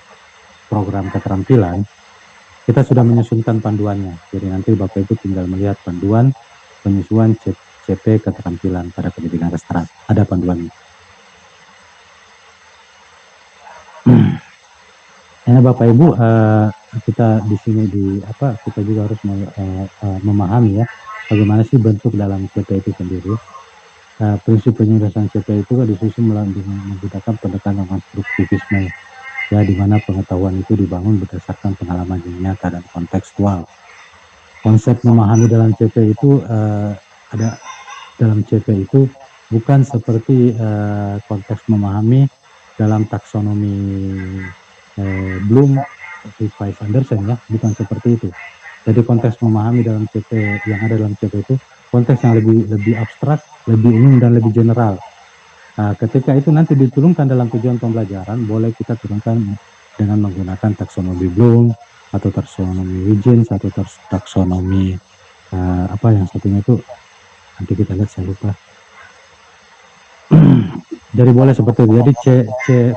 program keterampilan, kita sudah menyusunkan panduannya. Jadi nanti Bapak Ibu tinggal melihat panduan penyusunan CP keterampilan pada pendidikan restoran. Ada panduannya. Nah, Bapak Ibu, kita di sini kita juga harus memahami ya bagaimana sih bentuk dalam CP itu sendiri. Prinsip penyelesaian CP itu disusun menggunakan pendekatan konstruktivisme, ya, di mana pengetahuan itu dibangun berdasarkan pengalaman yang nyata dan kontekstual. Konsep memahami dalam CP itu ada dalam CP itu bukan seperti konteks memahami dalam taksonomi Bloom, Weiss Anderson, ya, bukan seperti itu. Jadi konteks memahami dalam CP yang ada dalam CP itu konteks yang lebih abstrak, lebih umum dan lebih general. Ketika itu nanti diturunkan dalam tujuan pembelajaran, boleh kita turunkan dengan menggunakan taksonomi Bloom atau taksonomi Huygens atau taksonomi yang satunya itu nanti kita lihat, saya lupa. Jadi boleh seperti itu. Jadi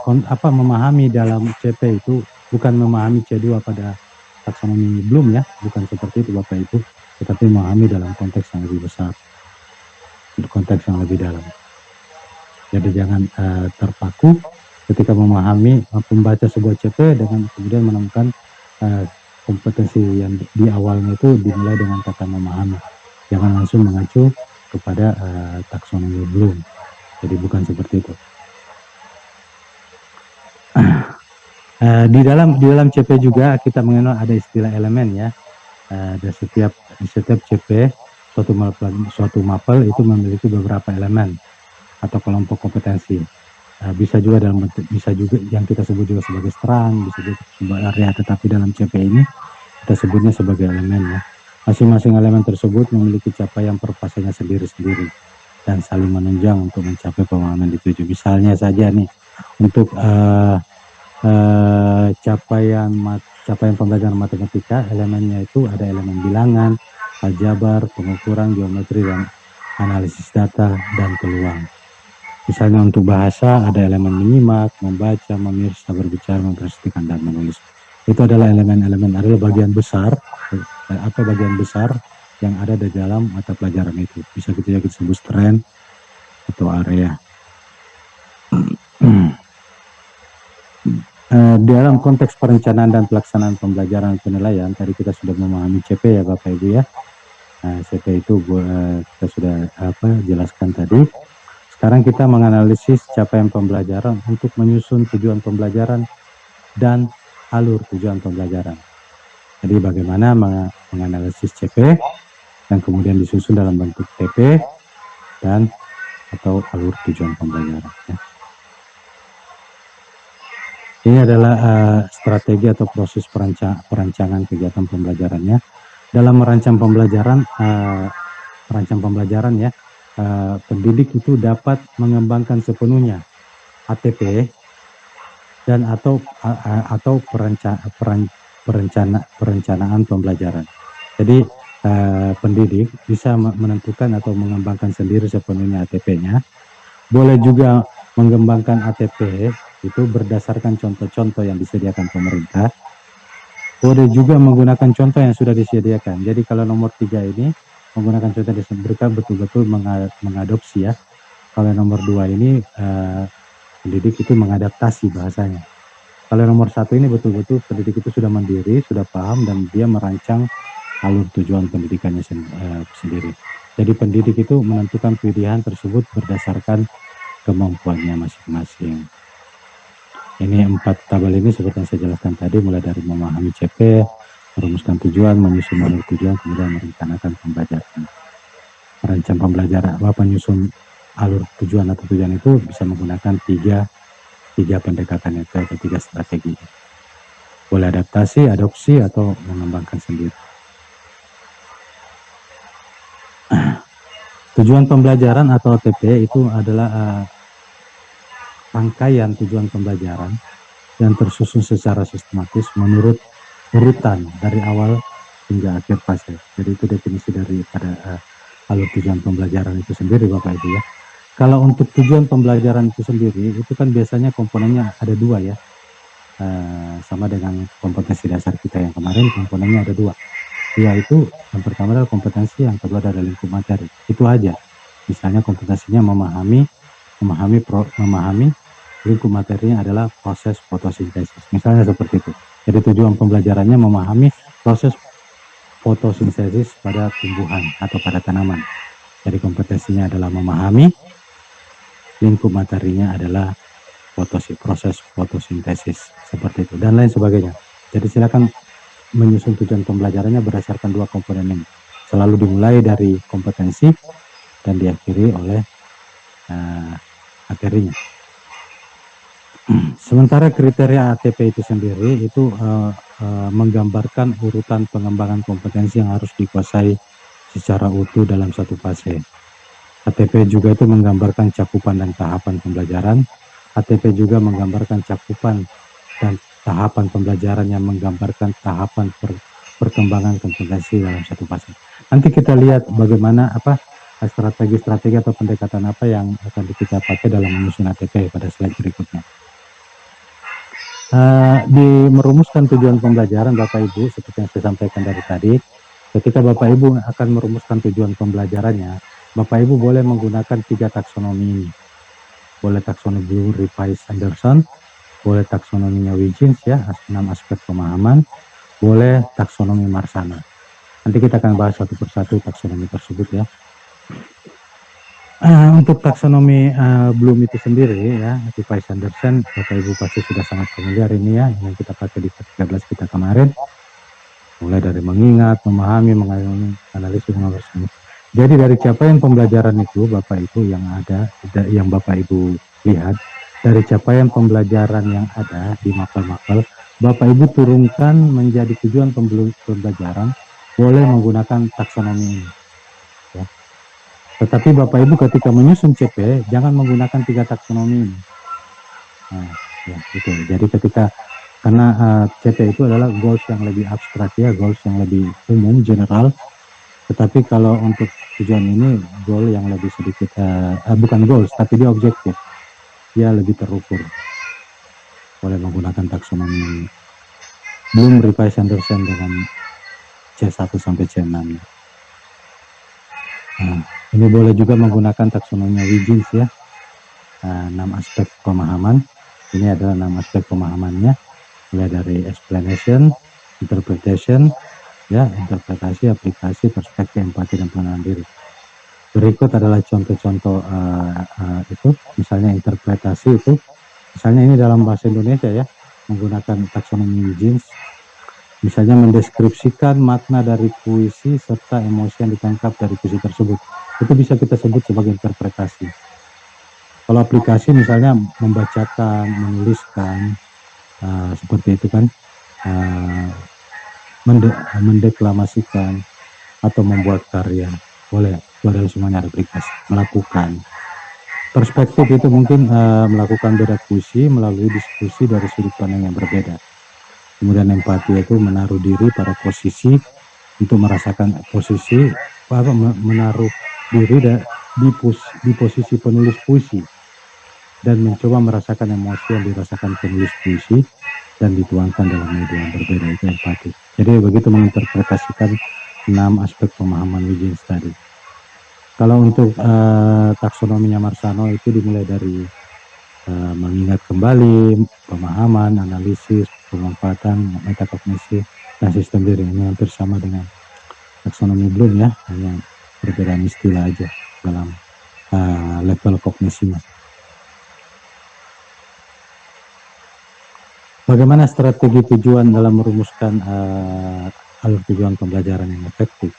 memahami dalam CP itu bukan memahami C2 pada taksonomi Bloom, ya, bukan seperti itu Bapak Ibu, tetapi memahami dalam konteks yang lebih besar, konteks yang lebih dalam. Jadi jangan terpaku ketika memahami membaca sebuah CP dengan kemudian menemukan kompetensi yang di awalnya itu dimulai dengan kata memahami. Jangan langsung mengacu kepada taksonomi Bloom. Jadi bukan seperti itu. Di dalam CP juga kita mengenal ada istilah elemen, ya. Di setiap CP suatu mapel itu memiliki beberapa elemen atau kelompok kompetensi. Bisa juga yang kita sebut juga sebagai strand, bisa juga sebagai area, tetapi dalam CP ini kita sebutnya sebagai elemen, ya. Masing-masing elemen tersebut memiliki capaian per fasenya sendiri-sendiri dan saling menunjang untuk mencapai pemahaman dituju. Misalnya saja nih, untuk capaian pembelajaran matematika, elemennya itu ada elemen bilangan, aljabar, pengukuran, geometri, dan analisis data dan peluang. Misalnya untuk bahasa ada elemen menyimak, membaca, memirsa, berbicara, memperhatikan, dan menulis. Itu adalah adalah bagian besar yang ada di dalam mata pelajaran itu. Bisa kita sebut strand atau area. Dalam konteks perencanaan dan pelaksanaan pembelajaran penilaian, tadi kita sudah memahami CP, ya Bapak Ibu, ya. CP itu kita sudah jelaskan tadi. Sekarang kita menganalisis capaian pembelajaran untuk menyusun tujuan pembelajaran dan alur tujuan pembelajaran. Jadi bagaimana menganalisis CP yang kemudian disusun dalam bentuk TP dan atau alur tujuan pembelajaran, ya. Ini adalah strategi atau proses perancangan kegiatan pembelajarannya. Dalam merancang pembelajaran, ya, pendidik itu dapat mengembangkan sepenuhnya ATP dan atau perencanaan pembelajaran. Jadi pendidik bisa menentukan atau mengembangkan sendiri sepenuhnya ATP-nya. Boleh juga mengembangkan ATP itu berdasarkan contoh-contoh yang disediakan pemerintah. Boleh juga menggunakan contoh yang sudah disediakan. Jadi kalau nomor 3 ini menggunakan contoh yang disediakan betul-betul mengadopsi, ya. Kalau nomor 2 ini pendidik itu mengadaptasi bahasanya. Kalau yang nomor 1 ini betul-betul pendidik itu sudah mandiri, sudah paham, dan dia merancang alur tujuan pendidikannya sendiri. Jadi pendidik itu menentukan pilihan tersebut berdasarkan kemampuannya masing-masing. Ini 4 tabel ini seperti yang saya jelaskan tadi, mulai dari memahami CP, merumuskan tujuan, menyusun alur tujuan, kemudian merencanakan pembelajaran. Merancang pembelajaran, menyusun alur tujuan atau tujuan itu bisa menggunakan tiga pendekatan itu atau 3 strategi. Boleh adaptasi, adopsi, atau mengembangkan sendiri. Tujuan pembelajaran atau TP itu adalah rangkaian tujuan pembelajaran yang tersusun secara sistematis menurut urutan dari awal hingga akhir fase. Jadi itu definisi daripada alur tujuan pembelajaran itu sendiri, Bapak Ibu ya. Kalau untuk tujuan pembelajaran itu sendiri, itu kan biasanya komponennya ada 2 ya. Sama dengan kompetensi dasar kita yang kemarin, komponennya ada 2. Yaitu yang pertama adalah kompetensi, yang kedua adalah lingkup materi. Itu aja. Misalnya kompetensinya memahami lingkup materinya adalah proses fotosintesis. Misalnya seperti itu. Jadi tujuan pembelajarannya memahami proses fotosintesis pada tumbuhan atau pada tanaman. Jadi kompetensinya adalah memahami, lingkup materinya adalah proses fotosintesis, seperti itu, dan lain sebagainya. Jadi silakan menyusun tujuan pembelajarannya berdasarkan 2 komponen ini. Selalu dimulai dari kompetensi dan diakhiri oleh materinya. Sementara kriteria ATP itu sendiri itu menggambarkan urutan pengembangan kompetensi yang harus dikuasai secara utuh dalam satu fase. ATP juga itu menggambarkan cakupan dan tahapan pembelajaran. ATP juga menggambarkan cakupan dan tahapan pembelajaran yang menggambarkan tahapan perkembangan kompetensi dalam satu fase. Nanti kita lihat bagaimana strategi-strategi atau pendekatan apa yang akan kita pakai dalam menyusun ATP pada slide berikutnya. Di merumuskan tujuan pembelajaran, Bapak Ibu, seperti yang saya sampaikan dari tadi, ketika Bapak Ibu akan merumuskan tujuan pembelajarannya, Bapak Ibu boleh menggunakan 3 taksonomi ini. Boleh taksonomi Bloom, Revise, Anderson, boleh taksonominya Wiggins ya, 6 aspek pemahaman, boleh taksonomi Marsano. Nanti kita akan bahas satu persatu taksonomi tersebut ya. Untuk taksonomi Bloom itu sendiri ya, Revise Anderson, Bapak Ibu pasti sudah sangat familiar ini ya, yang kita pakai di 13 kita kemarin. Mulai dari mengingat, memahami, menganalisis, menganalisis. Jadi dari capaian pembelajaran itu, Bapak Ibu yang ada, yang Bapak Ibu lihat, dari capaian pembelajaran yang ada di mapel-mapel, Bapak Ibu turunkan menjadi tujuan pembelajaran, boleh menggunakan taksonomi ini. Ya. Tetapi Bapak Ibu ketika menyusun CP, jangan menggunakan 3 taksonomi ini. Nah, ya, gitu. Jadi karena CP itu adalah goals yang lebih abstrak ya, goals yang lebih umum, general. Tetapi kalau untuk tujuan ini, goal yang lebih sedikit, bukan goals, tapi dia objektif. Dia lebih terukur. Boleh menggunakan taksonomi Bloom, Revise, Anderson dengan C1 sampai C6. Nah, ini boleh juga menggunakan taksonomi Wiggins ya, 6 aspek pemahaman. Ini adalah 6 aspek pemahamannya, mulai dari explanation, interpretation, ya, interpretasi, aplikasi, perspektif, empati, dan pengenalan diri. Berikut adalah contoh-contoh itu, misalnya interpretasi itu, misalnya ini dalam bahasa Indonesia ya, menggunakan taksonomi Wiggins. Misalnya mendeskripsikan makna dari puisi serta emosi yang ditangkap dari puisi tersebut. Itu bisa kita sebut sebagai interpretasi. Kalau aplikasi misalnya membacakan, menuliskan, seperti itu kan, mendeklamasikan, atau membuat karya. Boleh, itu adalah semuanya aplikasi. Melakukan. Perspektif itu mungkin melakukan beda puisi melalui diskusi dari sudut pandang yang berbeda. Kemudian empati itu menaruh diri pada posisi untuk merasakan posisi, menaruh diri di posisi penulis puisi dan mencoba merasakan emosi yang dirasakan penulis puisi dan dituangkan dalam media yang berbeda, itu empati. Jadi begitu menginterpretasikan 6 aspek pemahaman Wiggins tadi. Kalau untuk taksonominya Marsano itu dimulai dari mengingat kembali, pemahaman, analisis, pemanfaatan, metakognisi, dan sistem diri. Ini hampir sama dengan taksonomi Bloom ya, hanya perbedaan istilah aja dalam level kognisinya. Bagaimana strategi tujuan dalam merumuskan alur tujuan pembelajaran yang efektif?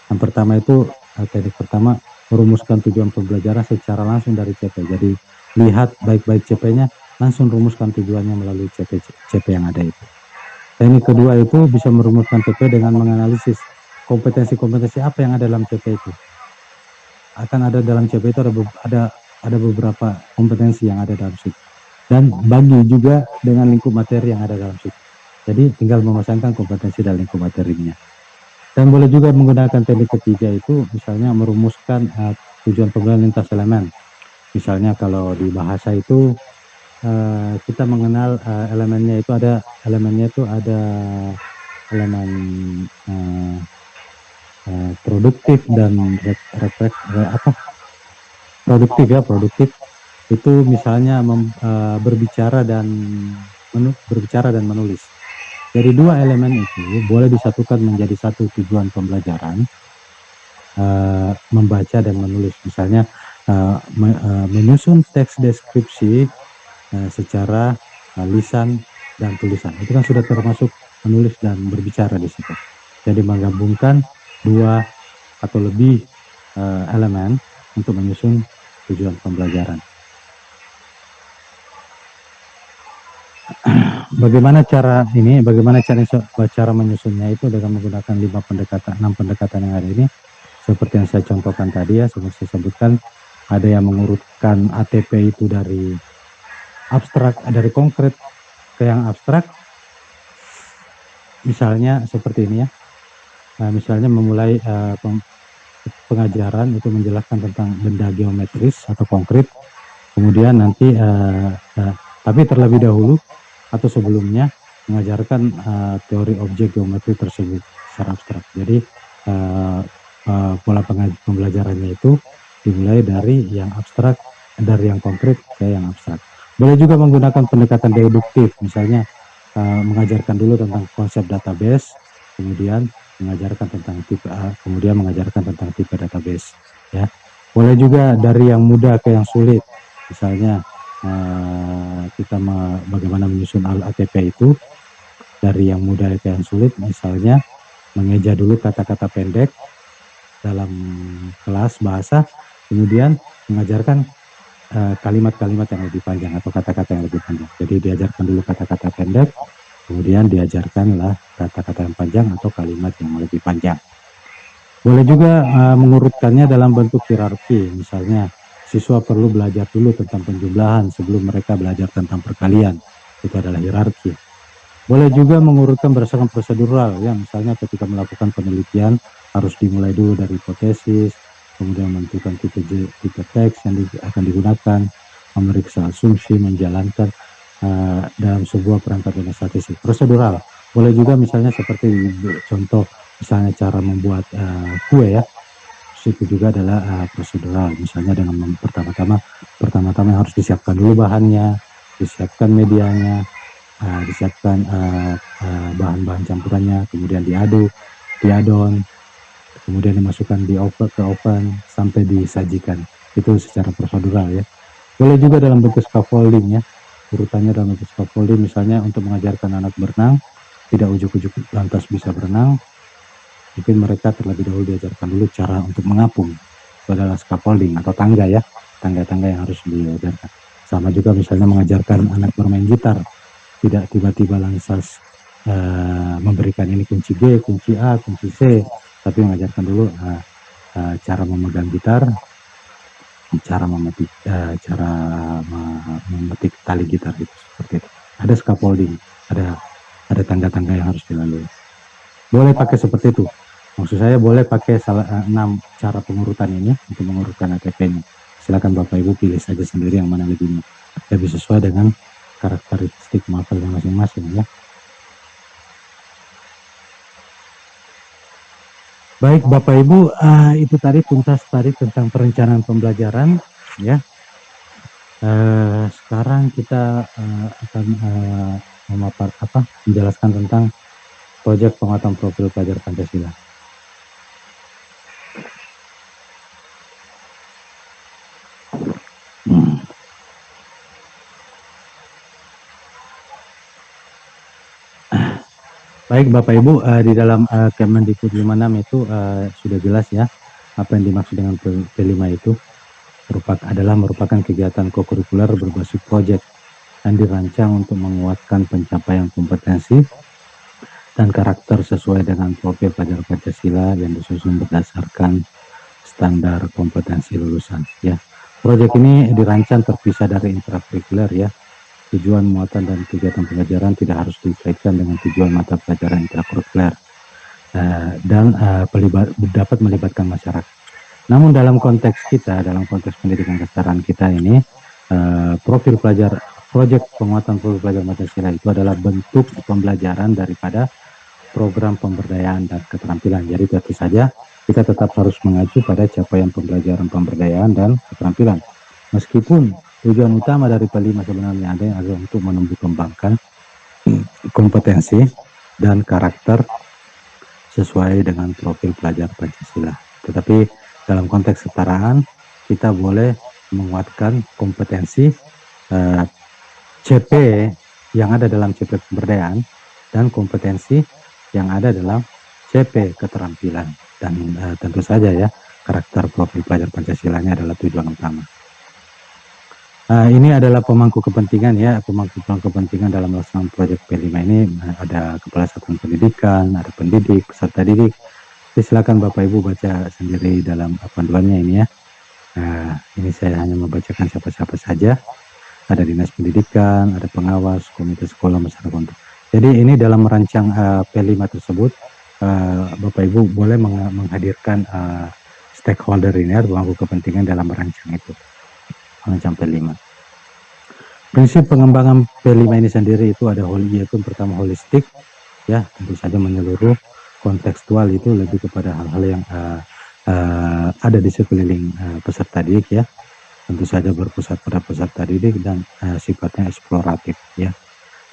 Yang pertama itu, teknik pertama, merumuskan tujuan pembelajaran secara langsung dari CP. Jadi lihat baik-baik CP-nya, langsung rumuskan tujuannya melalui CP yang ada itu. Teknik kedua itu bisa merumuskan CP dengan menganalisis kompetensi-kompetensi apa yang ada dalam CP itu. Akan ada dalam CP itu ada beberapa kompetensi yang ada dalam situ. Dan bagi juga dengan lingkup materi yang ada dalam situ. Jadi tinggal memasangkan kompetensi dan lingkup materinya. Dan boleh juga menggunakan teknik ketiga itu, misalnya merumuskan tujuan pembelajaran lintas elemen. Misalnya kalau di bahasa itu kita mengenal elemennya itu ada elemen produktif dan produktif itu misalnya berbicara dan menulis. Jadi dua elemen itu boleh disatukan menjadi satu tujuan pembelajaran, membaca dan menulis. Misalnya menyusun teks deskripsi secara lisan dan tulisan. Itu kan sudah termasuk menulis dan berbicara di situ. Jadi menggabungkan dua atau lebih elemen untuk menyusun tujuan pembelajaran. Bagaimana cara menyusunnya itu dengan menggunakan 6 pendekatan yang ada ini, seperti yang saya contohkan tadi ya, seperti saya sebutkan, ada yang mengurutkan ATP itu dari abstrak, dari konkret ke yang abstrak. Misalnya seperti ini ya, misalnya memulai pengajaran itu menjelaskan tentang benda geometris atau konkret, kemudian nanti tapi terlebih dahulu atau sebelumnya mengajarkan teori objek geometri tersebut secara abstrak. Jadi pola pembelajarannya itu dimulai dari yang abstrak, dari yang konkret ke yang abstrak. Boleh juga menggunakan pendekatan deduktif, misalnya mengajarkan dulu tentang konsep database, kemudian mengajarkan tentang tipe database ya. Boleh juga dari yang mudah ke yang sulit, misalnya kita bagaimana menyusun ATP itu dari yang mudah ke yang sulit, misalnya mengeja dulu kata-kata pendek dalam kelas bahasa, kemudian mengajarkan kalimat-kalimat yang lebih panjang atau kata-kata yang lebih panjang. Jadi diajarkan dulu kata-kata pendek, kemudian diajarkanlah kata-kata yang panjang atau kalimat yang lebih panjang. Boleh juga mengurutkannya dalam bentuk hierarki, misalnya siswa perlu belajar dulu tentang penjumlahan sebelum mereka belajar tentang perkalian. Itu adalah hierarki. Boleh juga mengurutkan berdasarkan prosedural, ya, misalnya ketika melakukan penelitian harus dimulai dulu dari hipotesis, kemudian menentukan tipe teks yang akan digunakan, memeriksa asumsi, menjalankan dalam sebuah perangkat statistik. Prosedural. Boleh juga misalnya seperti contoh, misalnya cara membuat kue ya, itu juga adalah prosedural. Misalnya dengan pertama-tama harus disiapkan dulu bahannya, disiapkan medianya, disiapkan bahan-bahan campurannya, kemudian diadon, kemudian dimasukkan ke oven sampai disajikan. Itu secara prosedural ya. Boleh juga dalam bentuk scaffolding ya, urutannya dalam bentuk scaffolding, misalnya untuk mengajarkan anak berenang, tidak ujuk-ujuk lantas bisa berenang, mungkin mereka terlebih dahulu diajarkan dulu cara untuk mengapung. Itu adalah scaffolding atau tangga ya, tangga-tangga yang harus diajarkan. Sama juga misalnya mengajarkan anak bermain gitar, tidak tiba-tiba langsung memberikan ini kunci G, kunci A, kunci C, tapi mengajarkan dulu cara memegang gitar, cara memetik tali gitar itu, seperti itu. Ada scaffolding, ada tangga-tangga yang harus dilalui. Boleh pakai seperti itu. Maksud saya boleh pakai 6 cara pengurutan ini untuk mengurutkan ATP-nya. Silakan Bapak Ibu pilih saja sendiri yang mana lebih sesuai dengan karakteristik mahasiswa masing-masing ya. Baik Bapak Ibu, itu tadi tuntas tadi tentang perencanaan pembelajaran ya. Sekarang kita akan menjelaskan tentang proyek penguatan profil pelajar Pancasila. Baik Bapak Ibu, di dalam Kemendikbud 56 itu sudah jelas ya apa yang dimaksud dengan P5 itu merupakan kegiatan kokurikuler berbasis proyek yang dirancang untuk menguatkan pencapaian kompetensi dan karakter sesuai dengan profil pelajar Pancasila yang disusun berdasarkan standar kompetensi lulusan ya. Proyek ini dirancang terpisah dari intrakurikuler ya. Tujuan, muatan, dan kegiatan pelajaran tidak harus dikaitkan dengan tujuan mata pelajaran intrakurikuler dan dapat melibatkan masyarakat. Namun dalam konteks kita, dalam konteks pendidikan kesetaraan kita ini, proyek penguatan profil pelajar Pancasila itu adalah bentuk pembelajaran daripada program pemberdayaan dan keterampilan. Jadi tentu saja kita tetap harus mengacu pada capaian pembelajaran pemberdayaan dan keterampilan. Meskipun tujuan utama dari P5 sebenarnya adalah untuk menumbuh kembangkan kompetensi dan karakter sesuai dengan profil pelajar Pancasila. Tetapi dalam konteks kesetaraan, kita boleh menguatkan kompetensi CP yang ada dalam CP pemberdayaan dan kompetensi yang ada dalam CP keterampilan. Dan tentu saja ya, karakter profil pelajar Pancasilanya adalah tujuan utama. Ini adalah pemangku kepentingan ya, pemangku kepentingan dalam melaksanakan proyek P5 ini ada Kepala Satuan Pendidikan, ada pendidik, peserta didik. Silakan Bapak Ibu baca sendiri dalam panduannya ini ya. Ini saya hanya membacakan siapa-siapa saja. Ada Dinas Pendidikan, ada pengawas, komite sekolah, masyarakat. Jadi ini dalam merancang P5 tersebut, Bapak Ibu boleh menghadirkan stakeholder ini, pemangku kepentingan dalam merancang itu. Merancang P5. Prinsip pengembangan P5 ini sendiri itu ada yaitu pertama holistik, ya tentu saja menyeluruh, kontekstual itu lebih kepada hal-hal yang ada di sekeliling peserta didik ya, tentu saja berpusat pada peserta didik dan sifatnya eksploratif ya,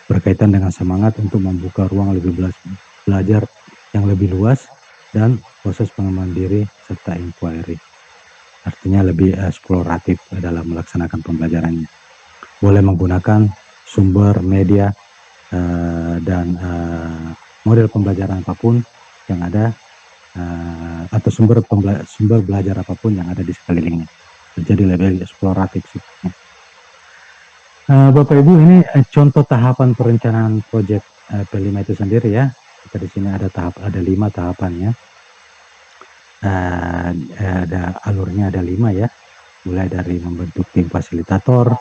berkaitan dengan semangat untuk membuka ruang lebih belajar yang lebih luas dan proses pengembangan diri serta inquiry, artinya lebih eksploratif dalam melaksanakan pembelajarannya. Boleh menggunakan sumber media dan model pembelajaran apapun yang ada atau sumber belajar apapun yang ada di sekelilingnya. Jadi lebih eksploratif sih. Bapak Ibu, ini contoh tahapan perencanaan proyek P5 itu sendiri ya. Kita di sini ada 5 tahapannya. Ada alurnya ada 5 ya. Mulai dari membentuk tim fasilitator.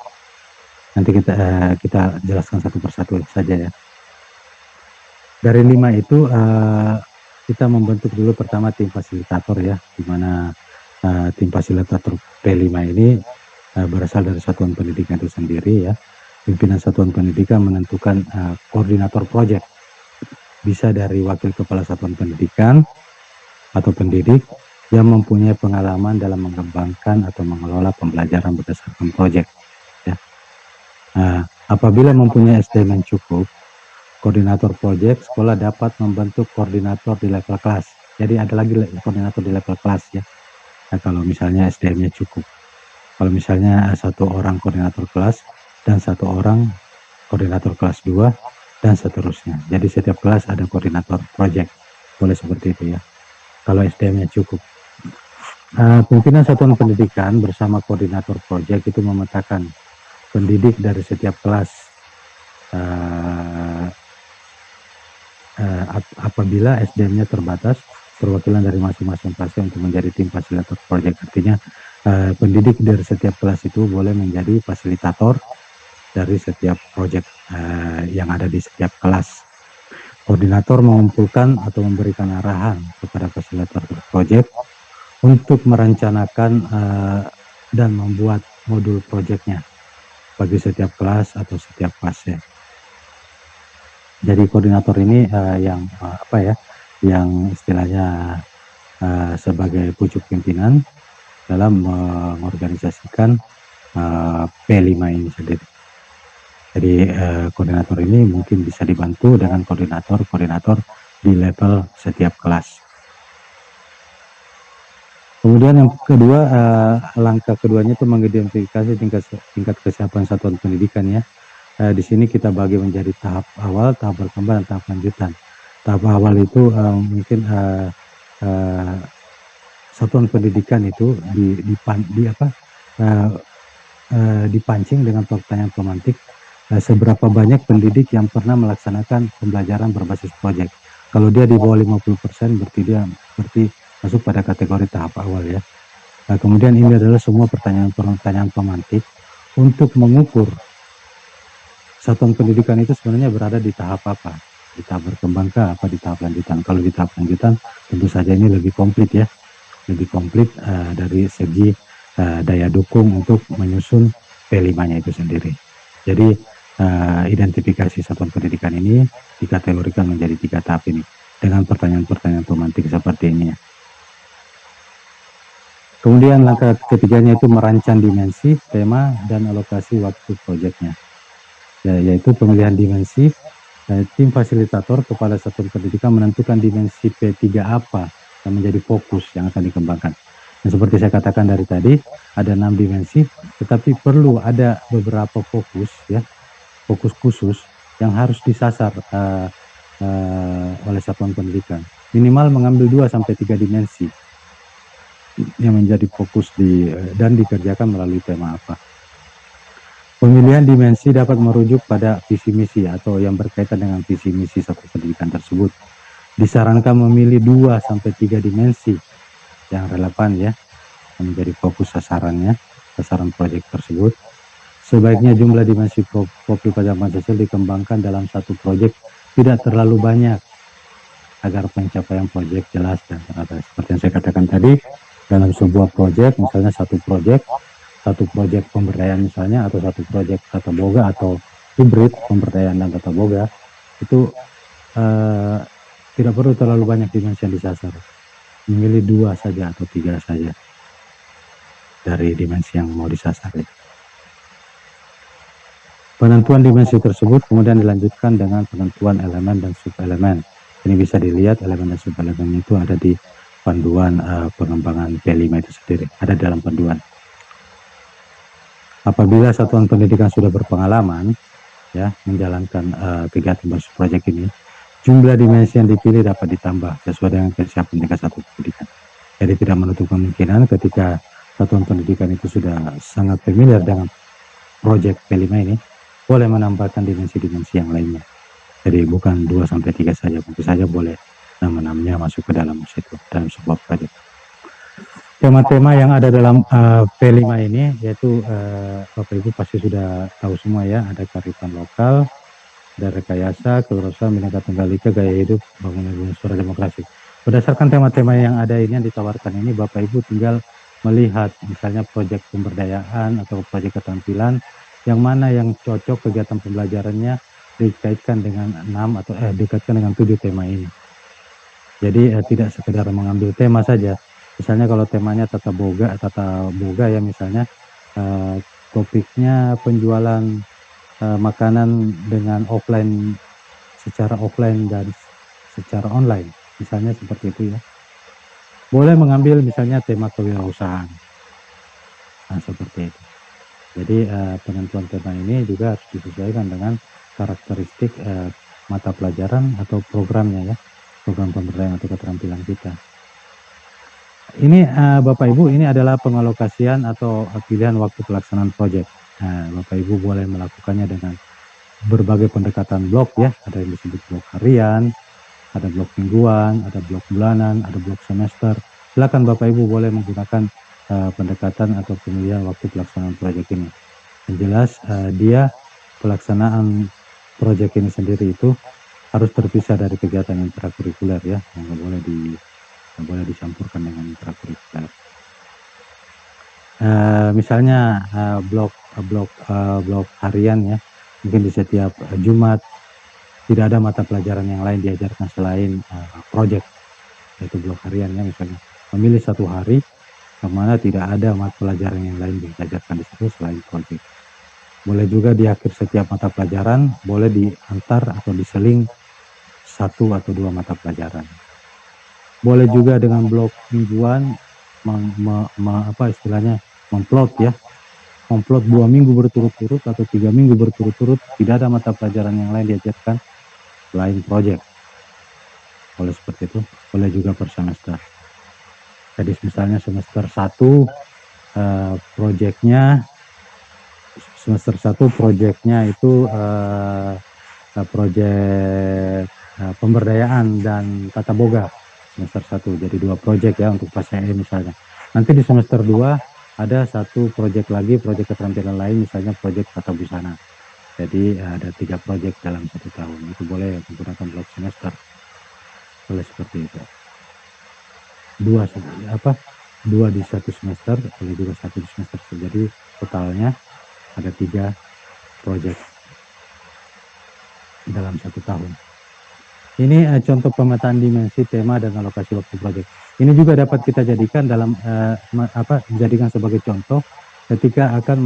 Nanti kita jelaskan satu persatu saja ya. Dari 5 itu kita membentuk dulu pertama tim fasilitator ya, di mana tim fasilitator P5 ini berasal dari satuan pendidikan itu sendiri ya. Pimpinan satuan pendidikan menentukan koordinator proyek, bisa dari wakil kepala satuan pendidikan atau pendidik yang mempunyai pengalaman dalam mengembangkan atau mengelola pembelajaran berdasarkan proyek ya. Apabila mempunyai SDM yang cukup, koordinator proyek sekolah dapat membentuk koordinator di level kelas. Jadi ada lagi koordinator di level kelas ya. Nah, kalau misalnya SDM-nya cukup. Kalau misalnya satu orang koordinator kelas dan satu orang koordinator kelas 2 dan seterusnya. Jadi setiap kelas ada koordinator proyek. Boleh seperti itu ya. Kalau SDM-nya cukup. Pimpinan satuan pendidikan bersama koordinator proyek itu memetakan pendidik dari setiap kelas apabila SDM-nya terbatas, perwakilan dari masing-masing kelas untuk menjadi tim fasilitator proyek. Artinya pendidik dari setiap kelas itu boleh menjadi fasilitator dari setiap proyek yang ada di setiap kelas. Koordinator mengumpulkan atau memberikan arahan kepada fasilitator proyek untuk merencanakan dan membuat modul proyeknya bagi setiap kelas atau setiap fase. Jadi koordinator ini yang yang istilahnya sebagai pucuk pimpinan dalam mengorganisasikan P5 ini sendiri. Jadi koordinator ini mungkin bisa dibantu dengan koordinator di level setiap kelas. Kemudian yang kedua, langkah keduanya itu mengidentifikasi tingkat kesiapan satuan pendidikan ya. Di sini kita bagi menjadi tahap awal, tahap berkembang, dan tahap lanjutan. Tahap awal itu mungkin satuan pendidikan itu dipancing dengan pertanyaan pemantik, seberapa banyak pendidik yang pernah melaksanakan pembelajaran berbasis proyek. Kalau dia di bawah 50%, berarti masuk pada kategori tahap awal ya. Nah, kemudian ini adalah semua pertanyaan pemantik untuk mengukur satuan pendidikan itu sebenarnya berada di tahap apa, di tahap berkembangkah apa di tahap lanjutan. Kalau di tahap lanjutan tentu saja ini lebih komplit ya, lebih komplit dari segi daya dukung untuk menyusun P5-nya itu sendiri. Jadi identifikasi satuan pendidikan ini dikategorikan menjadi 3 tahap ini dengan pertanyaan-pertanyaan pemantik seperti ini ya. Kemudian langkah ketiganya itu merancang dimensi, tema, dan alokasi waktu proyeknya. Ya, yaitu pemilihan dimensi. Tim fasilitator kepala satuan pendidikan menentukan dimensi P3 apa yang menjadi fokus yang akan dikembangkan. Dan seperti saya katakan dari tadi, ada 6 dimensi, tetapi perlu ada beberapa fokus ya, fokus khusus yang harus disasar oleh satuan pendidikan. Minimal mengambil 2-3 dimensi yang menjadi fokus dan dikerjakan melalui tema apa. Pemilihan dimensi dapat merujuk pada visi misi atau yang berkaitan dengan visi misi satu pendidikan tersebut. Disarankan memilih 2-3 dimensi yang relevan ya, yang menjadi fokus sasaran proyek tersebut. Sebaiknya jumlah dimensi profil pajak Pancasila dikembangkan dalam satu proyek tidak terlalu banyak agar pencapaian proyek jelas dan terarah. Seperti yang saya katakan tadi, dalam sebuah proyek, misalnya satu proyek pemberdayaan misalnya, atau satu proyek tata boga atau hibrid pemberdayaan dan tata boga, itu tidak perlu terlalu banyak dimensi yang disasar. Memilih 2 saja atau 3 saja dari dimensi yang mau disasar. Penentuan dimensi tersebut kemudian dilanjutkan dengan penentuan elemen dan subelemen. Ini bisa dilihat elemen dan subelemen itu ada di panduan pengembangan P5 itu sendiri, ada dalam panduan. Apabila satuan pendidikan sudah berpengalaman ya menjalankan kegiatan berbasis proyek ini, jumlah dimensi yang dipilih dapat ditambah sesuai dengan kesiapan tingkat satuan pendidikan. Jadi tidak menutup kemungkinan ketika satuan pendidikan itu sudah sangat familiar dengan proyek P5 ini, boleh menambahkan dimensi-dimensi yang lainnya. Jadi bukan 2-3 saja, mungkin saja boleh nama-namanya masuk ke dalam situ, dalam sebuah proyek. Tema-tema yang ada dalam P5 ini yaitu Bapak Ibu pasti sudah tahu semua ya, ada kearifan lokal, ada rekayasa, kelulusan, Bhinneka Tunggal Ika, gaya hidup, bangunan unsur demokrasi. Berdasarkan tema-tema yang ada ini yang ditawarkan ini, Bapak Ibu tinggal melihat misalnya proyek pemberdayaan atau proyek keterampilan, yang mana yang cocok kegiatan pembelajarannya dikaitkan dengan 7 tema ini. Jadi tidak sekedar mengambil tema saja. Misalnya kalau temanya tata boga ya misalnya, topiknya penjualan makanan dengan secara offline dan secara online, misalnya seperti itu ya. Boleh mengambil misalnya tema kewirausahaan, nah seperti itu. Jadi penentuan tema ini juga harus disesuaikan dengan karakteristik mata pelajaran atau programnya ya, program pemberdayaan atau keterampilan kita. Ini Bapak Ibu, ini adalah pengalokasian atau pilihan waktu pelaksanaan proyek. Nah, Bapak Ibu boleh melakukannya dengan berbagai pendekatan blok ya, ada yang disebut blok harian, ada blok mingguan, ada blok bulanan, ada blok semester. Silakan Bapak Ibu boleh menggunakan pendekatan atau pemilihan waktu pelaksanaan proyek ini. Yang jelas dia pelaksanaan proyek ini sendiri itu harus terpisah dari kegiatan intrakurikuler ya, yang nggak boleh dicampurkan dengan intrakurikuler. Misalnya blok harian ya, mungkin di setiap Jumat tidak ada mata pelajaran yang lain diajarkan selain proyek, yaitu blok harian ya, misalnya memilih satu hari kemana tidak ada mata pelajaran yang lain diajarkan di situ selain proyek. Boleh juga di akhir setiap mata pelajaran, boleh diantar atau diseling 1 atau 2 mata pelajaran. Boleh juga dengan blok mingguan, apa istilahnya, memplot ya, memplot 2 minggu berturut-turut atau 3 minggu berturut-turut, tidak ada mata pelajaran yang lain diajarkan selain proyek. Boleh seperti itu, boleh juga per semester. Jadi misalnya semester 1 proyeknya itu proyek pemberdayaan dan tata boga semester 1, jadi 2 proyek ya untuk PASEE misalnya. Nanti di semester 2 ada 1 proyek lagi, proyek keterampilan lain, misalnya proyek tata busana. Jadi ada 3 proyek dalam 1 tahun, itu boleh menggunakan blok semester, boleh seperti itu. 2 di 1 semester, boleh juga 1 di semester, jadi totalnya ada 3 proyek dalam 1 tahun. Ini contoh pemetaan dimensi, tema, dan alokasi waktu proyek. Ini juga dapat kita jadikan dalam dijadikan sebagai contoh ketika akan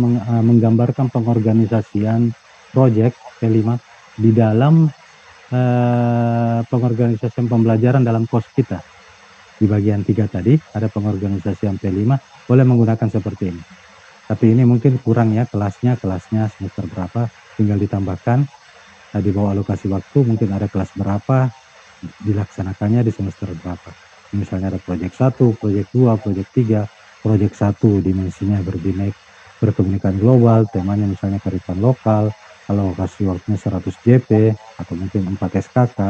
menggambarkan pengorganisasian proyek P5 di dalam pengorganisasian pembelajaran dalam kos kita. Di bagian 3 tadi ada pengorganisasian P5, boleh menggunakan seperti ini. Tapi ini mungkin kurang ya kelasnya semester berapa, tinggal ditambahkan. Di bawah alokasi waktu mungkin ada kelas berapa, dilaksanakannya di semester berapa. Misalnya ada proyek 1, proyek 2, proyek 3, proyek 1 dimensinya berkomunikasi global, temanya misalnya kearifan lokal, alokasi waktunya 100 JP atau mungkin 4 SKK.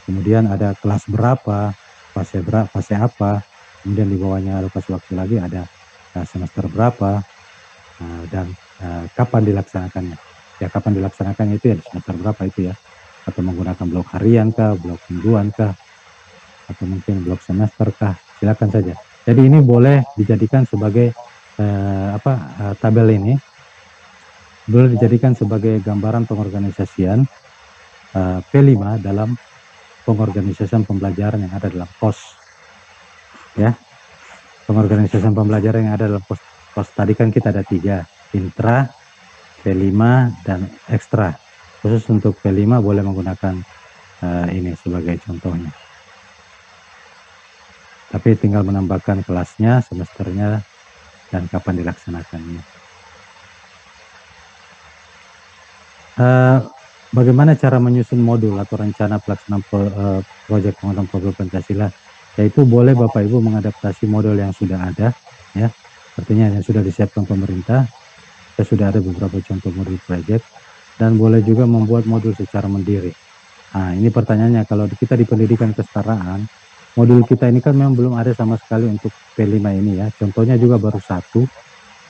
Kemudian ada kelas berapa, fase apa, kemudian di bawahnya alokasi waktu lagi ada semester berapa, dan kapan dilaksanakannya. Ya kapan dilaksanakannya itu ya di semester berapa itu ya, atau menggunakan blok harian kah, blok mingguan kah, atau mungkin blok semester kah, silakan saja. Jadi ini boleh dijadikan sebagai tabel ini boleh dijadikan sebagai gambaran pengorganisasian P5 dalam pengorganisasian pembelajaran yang ada dalam KOS ya. Pengorganisasian pembelajaran yang ada dalam KOS tadi kan kita ada 3, intra, P5, dan ekstra. Khusus untuk P5 boleh menggunakan ini sebagai contohnya. Tapi tinggal menambahkan kelasnya, semesternya, dan kapan dilaksanakannya. Bagaimana cara menyusun modul atau rencana pelaksanaan proyek pengembangan program Pancasila? Yaitu boleh Bapak Ibu mengadaptasi modul yang sudah ada, ya, artinya yang sudah disiapkan pemerintah. Sudah ada beberapa contoh modul proyek, dan boleh juga membuat modul secara mandiri. Nah, ini pertanyaannya, kalau kita di pendidikan kesetaraan, modul kita ini kan memang belum ada sama sekali untuk P5 ini ya. Contohnya juga baru 1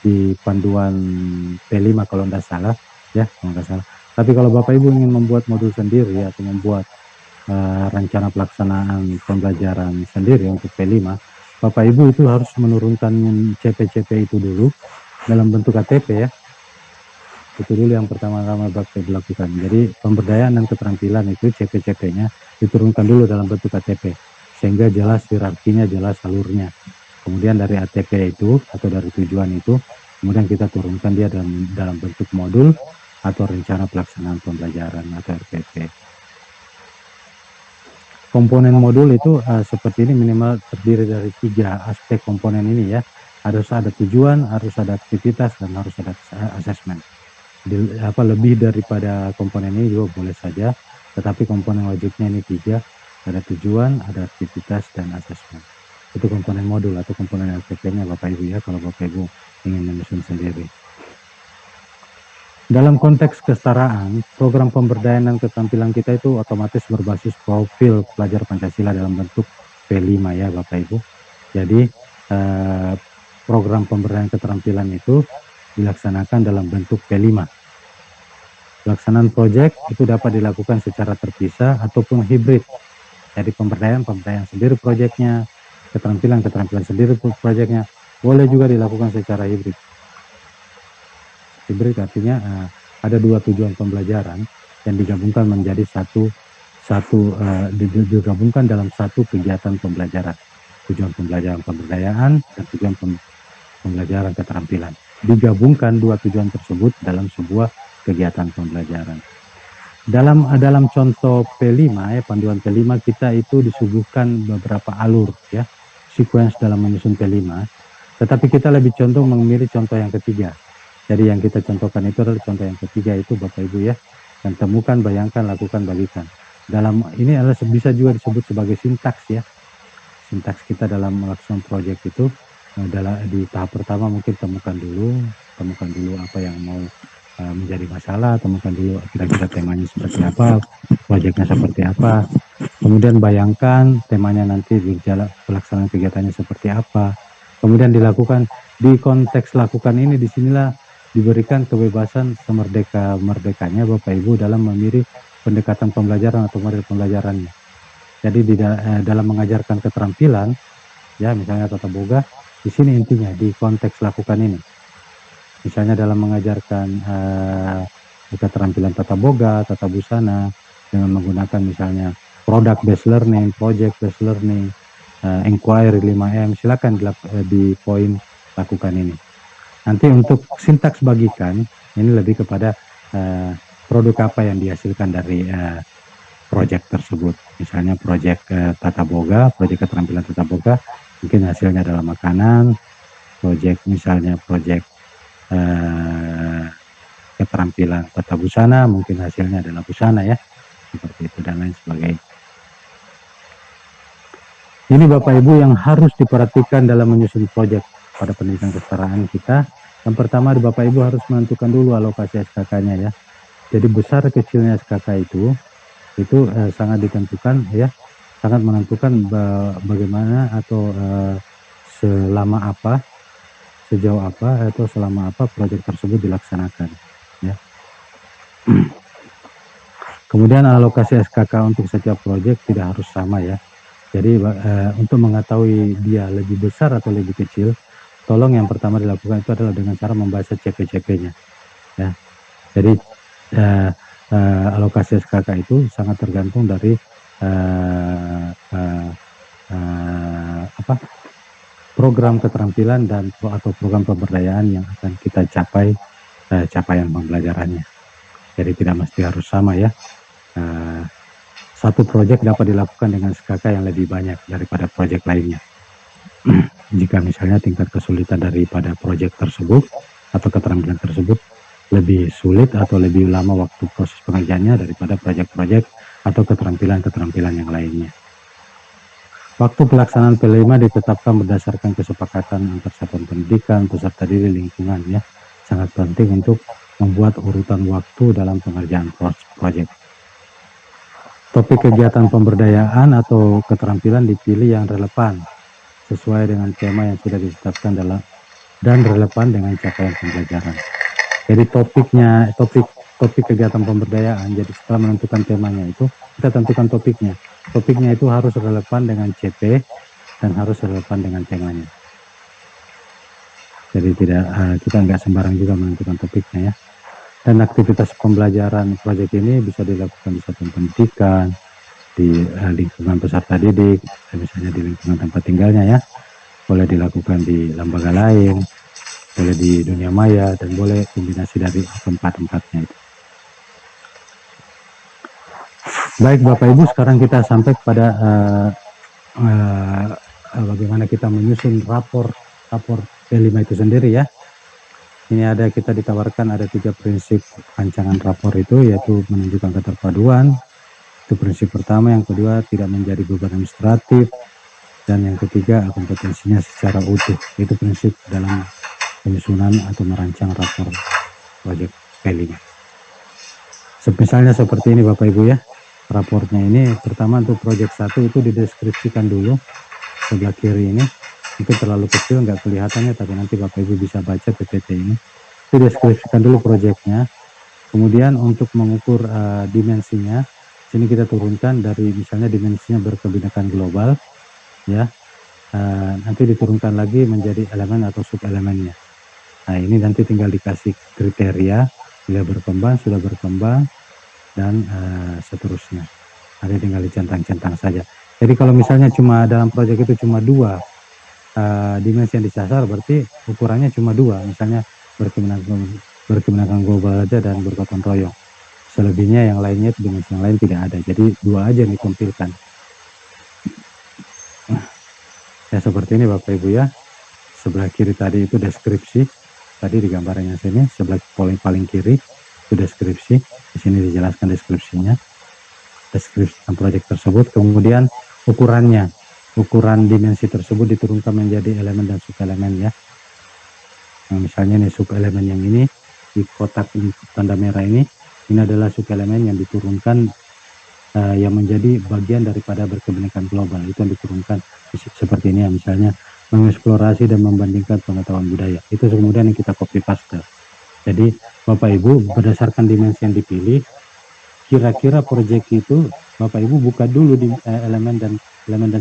di panduan P5 kalau tidak salah, ya, kalau tidak salah. Tapi kalau Bapak Ibu ingin membuat modul sendiri atau membuat rencana pelaksanaan pembelajaran sendiri untuk P5, Bapak Ibu itu harus menurunkan CP-CP itu dulu dalam bentuk KTP ya. Itu dulu yang pertama-tama Bapak Ibu lakukan. Jadi pemberdayaan dan keterampilan itu CP-CP-nya diturunkan dulu dalam bentuk KTP, sehingga jelas hierarkinya, jelas alurnya. Kemudian dari ATP itu atau dari tujuan itu, kemudian kita turunkan dia dalam bentuk modul atau rencana pelaksanaan pembelajaran atau RPP. Komponen modul itu seperti ini, minimal terdiri dari 3 aspek komponen ini ya. Harus ada tujuan, harus ada aktivitas, dan harus ada asesmen. Lebih daripada komponen ini juga boleh saja, tetapi komponen wajibnya ini 3, ada tujuan, ada aktivitas, dan asesmen. Itu komponen modul atau komponen LPP-nya Bapak Ibu ya, kalau Bapak Ibu ingin menyusun sendiri. Dalam konteks kesetaraan, program pemberdayaan dan keterampilan kita itu otomatis berbasis profil pelajar Pancasila dalam bentuk P5 ya Bapak Ibu. Jadi program pemberdayaan keterampilan itu dilaksanakan dalam bentuk P5. Pelaksanaan proyek itu dapat dilakukan secara terpisah ataupun hibrid. Jadi pemberdayaan sendiri proyeknya, keterampilan sendiri proyeknya, boleh juga dilakukan secara hibrid. Hibrid artinya ada 2 tujuan pembelajaran yang digabungkan menjadi digabungkan dalam 1 kegiatan pembelajaran. tujuan pembelajaran pemberdayaan, dan tujuan pembelajaran keterampilan. Digabungkan dua tujuan tersebut dalam sebuah kegiatan pembelajaran. Dalam contoh P5 ya, panduan P5 kita itu disuguhkan beberapa alur ya, sequence dalam menyusun P5, tetapi kita lebih condong memilih contoh yang ketiga. Jadi yang kita contohkan itu adalah contoh yang ketiga itu Bapak Ibu ya, dan temukan, bayangkan, lakukan, bagikan. Dalam ini adalah bisa juga disebut sebagai sintaks ya. Sintaks kita dalam melaksanakan proyek itu di tahap pertama mungkin temukan dulu apa yang mau menjadi masalah, temukan dulu kira-kira temanya seperti apa, proyeknya seperti apa, kemudian bayangkan temanya nanti berjalan, pelaksanaan kegiatannya seperti apa, kemudian dilakukan. Di konteks lakukan ini disinilah diberikan kebebasan semerdeka-merdekanya Bapak Ibu dalam memilih pendekatan pembelajaran atau model pembelajarannya. Jadi dalam mengajarkan keterampilan ya, misalnya tata boga, di sini intinya di konteks lakukan ini. Misalnya dalam mengajarkan keterampilan tata boga, tata busana, dengan menggunakan misalnya product based learning, project based learning, inquiry 5M, silakan di poin lakukan ini. Nanti untuk sintaks bagikan, ini lebih kepada produk apa yang dihasilkan dari proyek tersebut. Misalnya proyek tata boga, proyek keterampilan tata boga, mungkin hasilnya adalah makanan, proyek misalnya proyek keterampilan tata busana, mungkin hasilnya adalah busana ya, seperti itu dan lain sebagainya. Ini Bapak Ibu yang harus diperhatikan dalam menyusun proyek pada pendidikan kesetaraan kita. Yang pertama Bapak Ibu harus menentukan dulu alokasi SKK-nya ya. Jadi besar kecilnya SKK itu sangat ditentukan ya, sangat menentukan bagaimana atau selama apa, sejauh apa atau selama apa proyek tersebut dilaksanakan ya. Kemudian alokasi SKK untuk setiap proyek tidak harus sama ya. Jadi untuk mengetahui dia lebih besar atau lebih kecil, tolong yang pertama dilakukan itu adalah dengan cara membaca CP-CP-nya ya. Jadi alokasi SKK itu sangat tergantung dari program keterampilan dan atau program pemberdayaan yang akan kita capai, capaian pembelajarannya. Jadi tidak mesti harus sama ya. Satu proyek dapat dilakukan dengan SKK yang lebih banyak daripada proyek lainnya. Jika misalnya tingkat kesulitan daripada proyek tersebut atau keterampilan tersebut lebih sulit atau lebih lama waktu proses pengerjaannya daripada proyek-proyek atau keterampilan-keterampilan yang lainnya. Waktu pelaksanaan P5 ditetapkan berdasarkan kesepakatan antar satuan pendidikan, peserta didik, lingkungan ya. Sangat penting untuk membuat urutan waktu dalam pengerjaan proyek. Topik kegiatan pemberdayaan atau keterampilan dipilih yang relevan sesuai dengan tema yang sudah ditetapkan dan relevan dengan capaian pembelajaran. Jadi topik kegiatan pemberdayaan, jadi setelah menentukan temanya itu, kita tentukan topiknya. Topiknya itu harus relevan dengan CP dan harus relevan dengan temanya. Jadi kita nggak sembarang juga menentukan topiknya ya. Dan aktivitas pembelajaran proyek ini bisa dilakukan di satuan pendidikan, di lingkungan peserta didik, misalnya di lingkungan tempat tinggalnya ya. Boleh dilakukan di lembaga lain, boleh di dunia maya, dan boleh kombinasi dari tempat-tempatnya itu. Baik Bapak Ibu, sekarang kita sampai kepada bagaimana kita menyusun rapor P5 itu sendiri ya. Ini kita ditawarkan ada 3 prinsip rancangan rapor itu, yaitu menunjukkan keterpaduan, itu prinsip pertama, yang kedua tidak menjadi beban administratif, dan yang ketiga kompetensinya secara utuh. Itu prinsip dalam penyusunan atau merancang rapor proyek P5. Misalnya seperti ini Bapak Ibu ya. Rapornya ini pertama untuk proyek 1 itu dideskripsikan dulu sebelah kiri ini. Itu terlalu kecil nggak kelihatannya, tapi nanti Bapak Ibu bisa baca PPT ini. Itu deskripsikan dulu proyeknya. Kemudian untuk mengukur dimensinya, sini kita turunkan dari misalnya dimensinya berkebinekaan global ya. Nanti diturunkan lagi menjadi elemen atau sub elemennya. Nah ini nanti tinggal dikasih kriteria, bila berkembang, sudah berkembang, dan seterusnya. Ada tinggal dicentang-centang saja. Jadi kalau misalnya cuma dalam proyek itu cuma dua dimensi yang disasar, berarti ukurannya cuma dua, misalnya berkemenangan global aja dan bergotong royong. Selebihnya yang lainnya dimensi yang lain tidak ada. Jadi dua aja yang ditampilkan. Ya seperti ini Bapak Ibu ya. Sebelah kiri tadi itu deskripsi. Tadi di gambarannya sini sebelah paling kiri itu deskripsi. Di sini dijelaskan deskripsinya. Deskripsi proyek tersebut. Kemudian ukurannya. Ukuran dimensi tersebut diturunkan menjadi elemen dan subelemen ya. Nah, misalnya nih subelemen yang ini di kotak ini tanda merah ini adalah subelemen yang diturunkan yang menjadi bagian daripada berkebinekaan global. Itu yang diturunkan seperti ini ya, misalnya mengeksplorasi dan membandingkan pengetahuan budaya. Itu kemudian yang kita copy paste. Jadi Bapak Ibu berdasarkan dimensi yang dipilih, kira-kira proyek itu Bapak Ibu buka dulu di elemen dan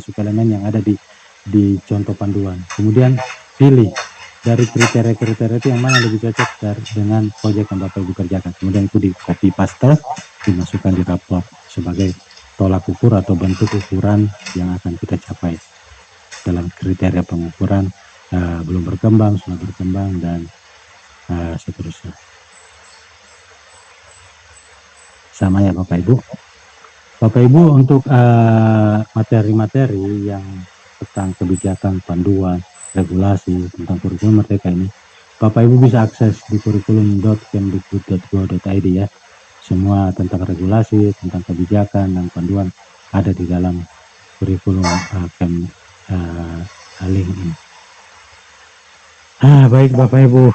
subelemen yang ada di contoh panduan. Kemudian pilih dari kriteria-kriteria itu yang mana lebih cocok dengan proyek yang Bapak Ibu kerjakan. Kemudian itu di copy paste, dimasukkan di rapor sebagai tolak ukur atau bentuk ukuran yang akan kita capai dalam kriteria pengukuran belum berkembang, sudah berkembang, dan seterusnya. Sama ya Bapak Ibu. Bapak Ibu untuk materi-materi yang tentang kebijakan, panduan, regulasi tentang kurikulum merdeka ini, Bapak Ibu bisa akses di kurikulum.kemdikbud.go.id ya. Semua tentang regulasi, tentang kebijakan dan panduan ada di dalam kurikulum link ini. Baik Bapak Ibu,